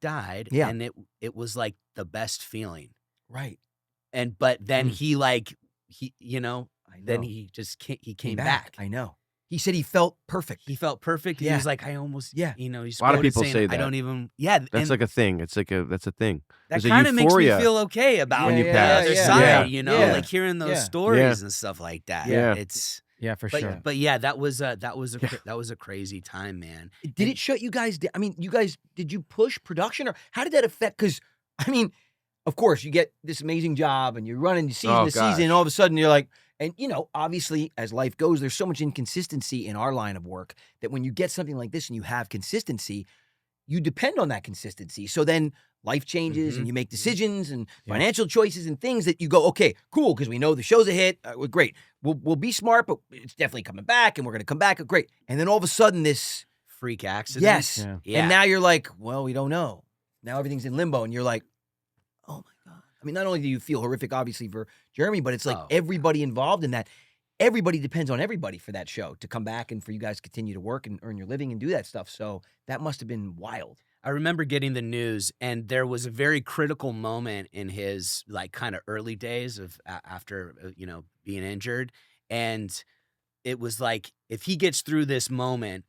died, Yeah. and it was like the best feeling. Right. But then Mm. he I then know. he just he came back. I know. He said he felt perfect. He felt perfect. Yeah. He was like, I almost, Yeah. he's A lot of quoted people saying, say I that. don't even, yeah. That's and like a thing. It's like that's a thing. that There's a kind of makes me euphoria. feel okay about when you the pass. other Yeah, side, yeah. Yeah. like hearing those Yeah. stories Yeah. and stuff like that. Yeah. It's, Yeah, for but, sure. but yeah, that was a crazy time, man. Did it shut you guys down? I mean, did you push production or how did that affect? Because, I mean, of course, you get this amazing job and you're running season to season, and all of a sudden you're like, and obviously as life goes, there's so much inconsistency in our line of work that when you get something like this and you have consistency, you depend on that consistency. So then life changes and you make decisions and financial choices and things that you go, okay, cool, because we know the show's a hit. We're great. We'll be smart, but it's definitely coming back, and we're going to come back. Great. And then all of a sudden this freak accident. Yes. Yeah. And now you're like, well, we don't know. Now everything's in limbo, and you're like, oh my God. I mean, not only do you feel horrific, obviously, for Jeremy, but it's like everybody involved in that. Everybody depends on everybody for that show to come back and for you guys to continue to work and earn your living and do that stuff. So that must have been wild. I remember getting the news, and there was a very critical moment in his like kind of early days of after being injured, and it was like if he gets through this moment,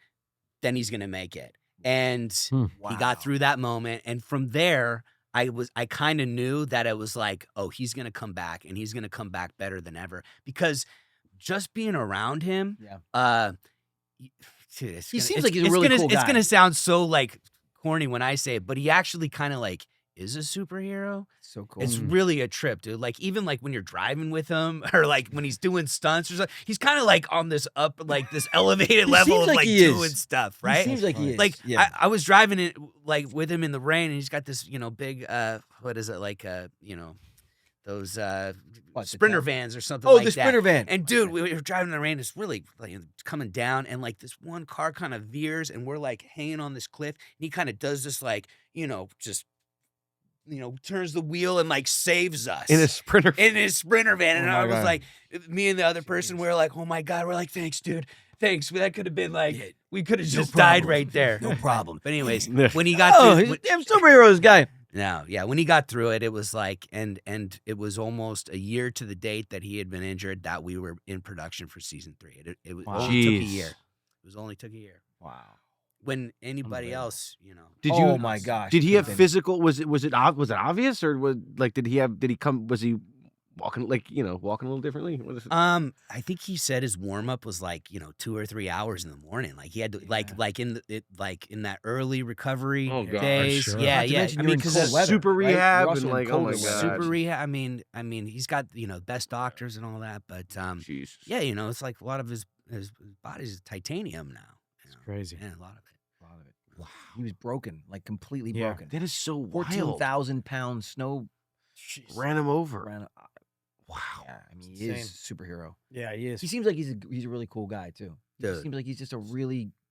then he's gonna make it. And he got through that moment, and from there, I kind of knew that it was like, oh, he's gonna come back, and he's gonna come back better than ever, because just being around him, dude, he seems like he's a really cool guy. It's gonna sound so like corny when I say it, but he actually kind of like is a superhero. So cool. It's really a trip, dude. Like even like when you're driving with him, or like when he's doing stunts or something, he's kind of like on this this elevated level of like doing stuff, right? He seems like he is. Like I was driving it like with him in the rain, and he's got this big what is it like those Sprinter vans or something like that. Oh, the Sprinter van. And dude, we were driving in the rain. It's really like coming down, and like this one car kind of veers, and we're like hanging on this cliff, and he kind of does this like just turns the wheel and like saves us in his Sprinter van. And I was like, me and the other person, we were like, oh my God, we're like, thanks, dude. Thanks. That could have been like, we could have just died right there. No problem. But anyways, when he got he's a damn superheroes guy. No, yeah. When he got through it, it was like, and it was almost a year to the date that he had been injured that we were in production for season 3. It only took a year. It only took a year. Wow. When anybody else, Did you? Oh my gosh. Did he have physical? Was it obvious, or did he come? Was he walking walking a little differently? What is it? I think he said his warm up was like 2 or 3 hours in the morning. Like he had to like in that early recovery days. Sure. Yeah. I mean, because super rehab and like oh my God, super rehab. I mean, he's got best doctors and all that, but yeah, it's like a lot of his body's is titanium now. It's crazy. Yeah, a lot of it. Wow. He was broken, like completely broken. That is so wild. 14,000 pounds snow ran him over. Wow. Yeah, I mean, he is a superhero. Yeah, he is. He seems like he's a really cool guy too. Dude. He seems like he's just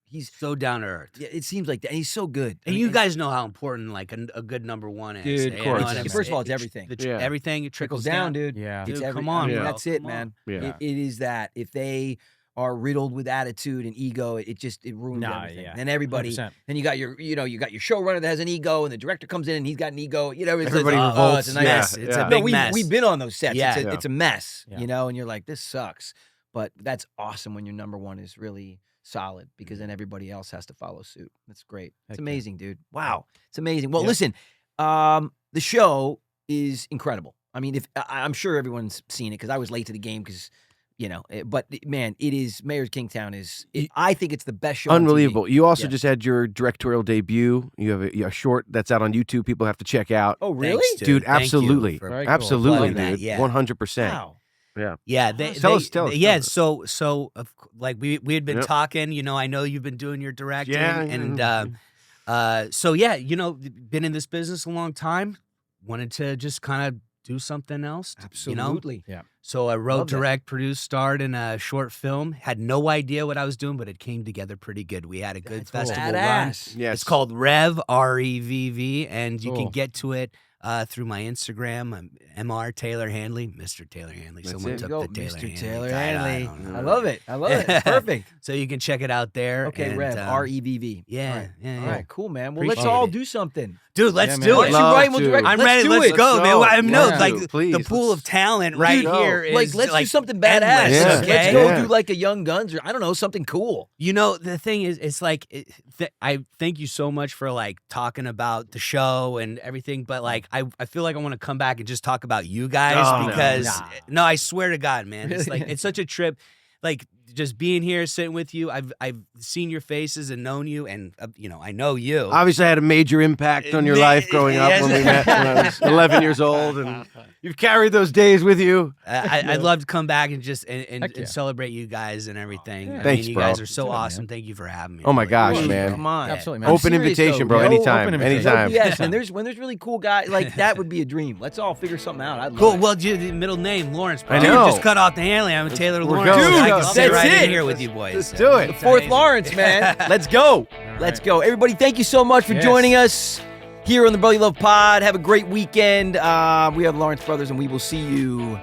he's so down to earth. Yeah, it seems like that. And he's so good. And you guys know how important like a good number one is. Dude, of course. First of all, it's everything. Everything it trickles down, dude. Yeah. Dude, come on. I mean, that's it, man. Yeah. It is that. If they are riddled with attitude and ego, it ruins everything. Yeah. And everybody, 100%. then you got your showrunner that has an ego, and the director comes in and he's got an ego. Everybody revolts. It's a mess. It's a big mess. We've been on those sets. Yeah. It's a mess, Yeah. and you're like, this sucks. But that's awesome when your number one is really solid, because then everybody else has to follow suit. That's great. It's amazing, dude. Wow. It's amazing. Well, listen, the show is incredible. I mean, I'm sure everyone's seen it, because I was late to the game because but man, it is Mayor of Kingstown I think it's the best show. Unbelievable. On TV. You also just had your directorial debut. You have a short that's out on YouTube. People have to check out. Oh, really? Thanks, dude, absolutely. Cool. Absolutely, dude. Yeah. 100%. Wow. Yeah. Yeah. Tell us. Yeah. So like we had been talking, I know you've been doing your directing. Yeah. And so yeah, been in this business a long time. Wanted to just kind of do something else. Absolutely. Yeah. So I wrote, direct, produced, starred in a short film. Had no idea what I was doing, but it came together pretty good. We had a good festival run. Yes. It's called Rev, REVV, and you can get to it through my Instagram. Mr. Taylor Handley, Mr. Taylor Handley. Someone took the Taylor Handley. I love it. It's perfect. So you can check it out there. Okay, and, Rev, REVV. Yeah. All right, cool, man. Well, let's all do something. Dude, let's man. do Why it. don't you write, we'll direct. I'm ready. Let's go, man. Please. The pool of talent right here is let's do something badass. endless, Yeah. okay? Let's go do like a Young Guns, or I don't know, something cool. The thing is, it's like I thank you so much for like talking about the show and everything, but like I feel like I want to come back and just talk about you guys because no, I swear to God, man, it's like it's such a trip. Like just being here, sitting with you. I've seen your faces and known you, and I know you. Obviously, I had a major impact on your life growing up when we met when I was 11 years old, and you've carried those days with you. I'd love to come back and just and celebrate you guys and everything. Yeah. Thanks, you bro. guys are so awesome. Thank you for having me. Oh my gosh, man! Come on, Absolutely, man. Open invitation, bro. Anytime, anytime. Yes, when there's really cool guys like that would be a dream. Let's all figure something out. I'd love Cool. it. Well, the middle name Lawrence. I know. Just cut off the Handley. I'm Taylor We're Lawrence. going. I Dude, can sit that's right it. in here with you boys. Let's do it. The fourth Lawrence, man. Let's go. Let's go. Everybody, thank you so much for joining us here on the Brotherly Love Pod. Have a great weekend. We are the Lawrence Brothers, and we will see you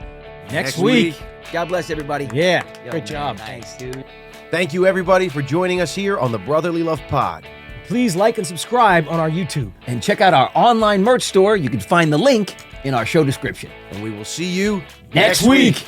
Next week. God bless everybody. Yeah. Yo, Great job. Thanks, dude. Thank you, everybody, for joining us here on the Brotherly Love Pod. Please like and subscribe on our YouTube. And check out our online merch store. You can find the link in our show description. And we will see you Next week.